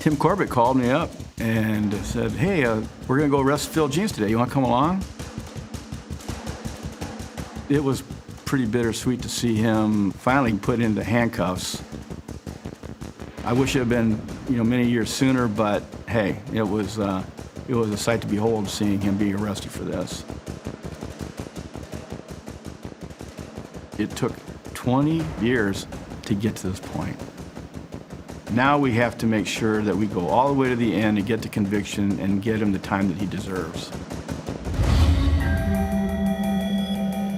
Tim Corbett called me up and said, hey, we're gonna go arrest Phil Jeans today. You wanna come along? It was pretty bittersweet to see him finally put into handcuffs. I wish it had been, many years sooner, but hey, it was a sight to behold seeing him be arrested for this. It took 20 years to get to this point. Now we have to make sure that we go all the way to the end and get the conviction and get him the time that he deserves.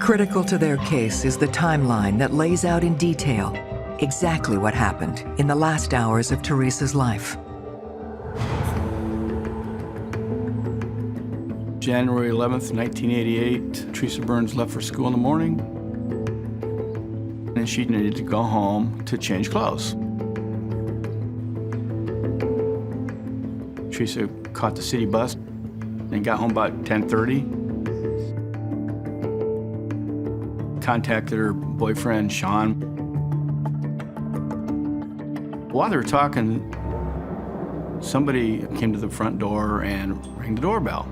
Critical to their case is the timeline that lays out in detail exactly what happened in the last hours of Teresa's life. January 11th, 1988, Teresa Burns left for school in the morning, and she needed to go home to change clothes. Teresa caught the city bus and got home about 10:30. Contacted her boyfriend, Sean. While they were talking, somebody came to the front door and rang the doorbell.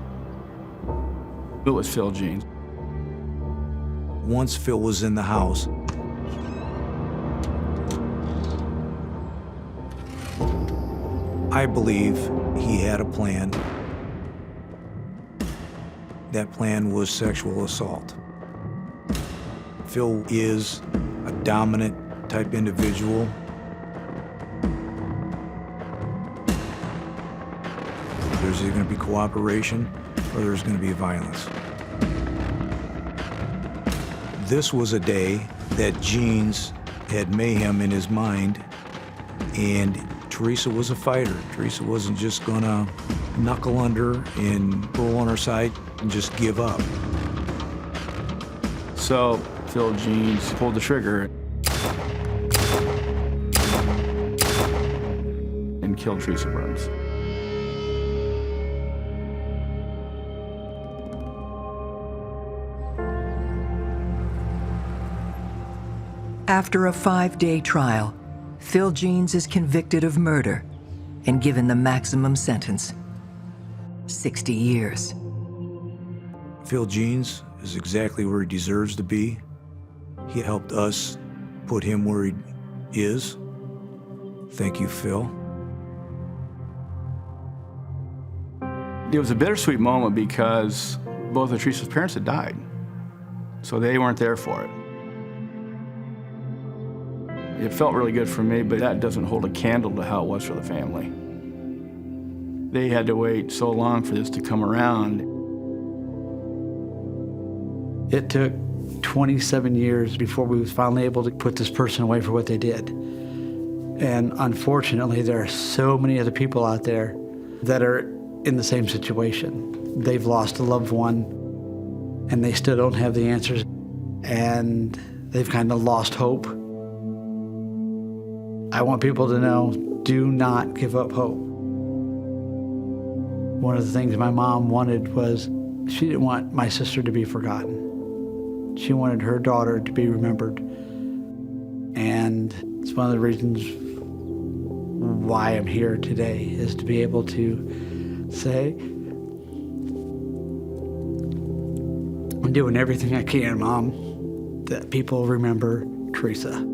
It was Phil Jeans. Once Phil was in the house, I believe he had a plan. That plan was sexual assault. Phil is a dominant type individual. There's either going to be cooperation or there's going to be violence. This was a day that Jeans had mayhem in his mind, and Teresa was a fighter. Teresa wasn't just going to knuckle under and roll on her side and just give up. So Phil Jeans pulled the trigger and killed Teresa Burns. After a 5-day trial, Phil Jeans is convicted of murder and given the maximum sentence, 60 years. Phil Jeans is exactly where he deserves to be. He helped us put him where he is. Thank you, Phil. It was a bittersweet moment because both of Teresa's parents had died, so they weren't there for it. It felt really good for me, but that doesn't hold a candle to how it was for the family. They had to wait so long for this to come around. It took 27 years before we was finally able to put this person away for what they did. And unfortunately, there are so many other people out there that are in the same situation. They've lost a loved one, and they still don't have the answers, and they've kind of lost hope. I want people to know, do not give up hope. One of the things my mom wanted was, she didn't want my sister to be forgotten. She wanted her daughter to be remembered And it's one of the reasons why I'm here today, is to be able to say, I'm doing everything I can, Mom, that people remember Teresa.